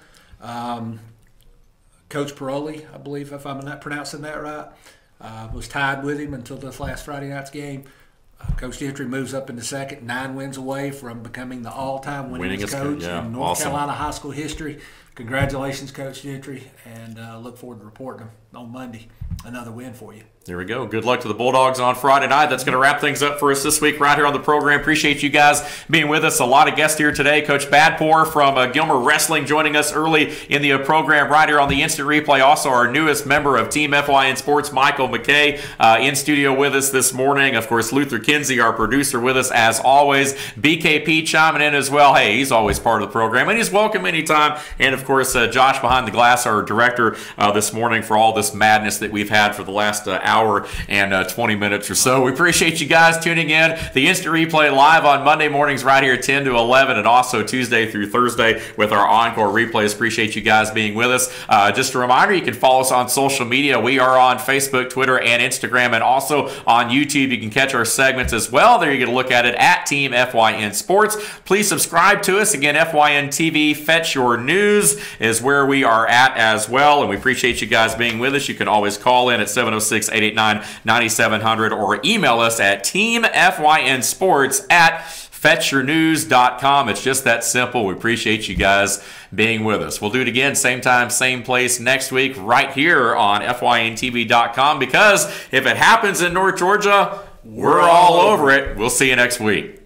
C: Coach Paroli, I believe, if I'm not pronouncing that right, was tied with him until this last Friday night's game. Coach Gentry moves up into second, 9 wins away from becoming the all-time winningest coach in North Carolina high school history. Congratulations, Coach Gentry, and look forward to reporting on Monday. Another win for you.
A: There we go. Good luck to the Bulldogs on Friday night. That's going to wrap things up for us this week right here on the program. Appreciate you guys being with us. A lot of guests here today. Coach Badpour from Gilmer Wrestling joining us early in the program right here on the Instant Replay. Also, our newest member of Team FYN Sports, Michael McKay, in studio with us this morning. Of course, Luther Kinsey, our producer, with us as always. BKP chiming in as well. Hey, he's always part of the program, and he's welcome anytime. And, of course, Josh behind the glass, our director this morning for all this madness that we've had for the last hour and 20 minutes or so. We appreciate you guys tuning in. The Instant Replay live on Monday mornings right here 10 to 11 and also Tuesday through Thursday with our encore replays. Appreciate you guys being with us. Just a reminder, you can follow us on social media. We are on Facebook, Twitter, and Instagram, and also on YouTube. You can catch our segments as well. There you get a look at it at Team FYN Sports. Please subscribe to us. Again, FYN TV, Fetch Your News is where we are at as well, and we appreciate you guys being with us. You can always call in at 706-889-9700 or email us at teamfynsports@fetchyournews.com. It's just that simple. We appreciate you guys being with us. We'll do it again, same time, same place next week right here on FYNTV.com, because if it happens in North Georgia, we're all over it. We'll see you next week.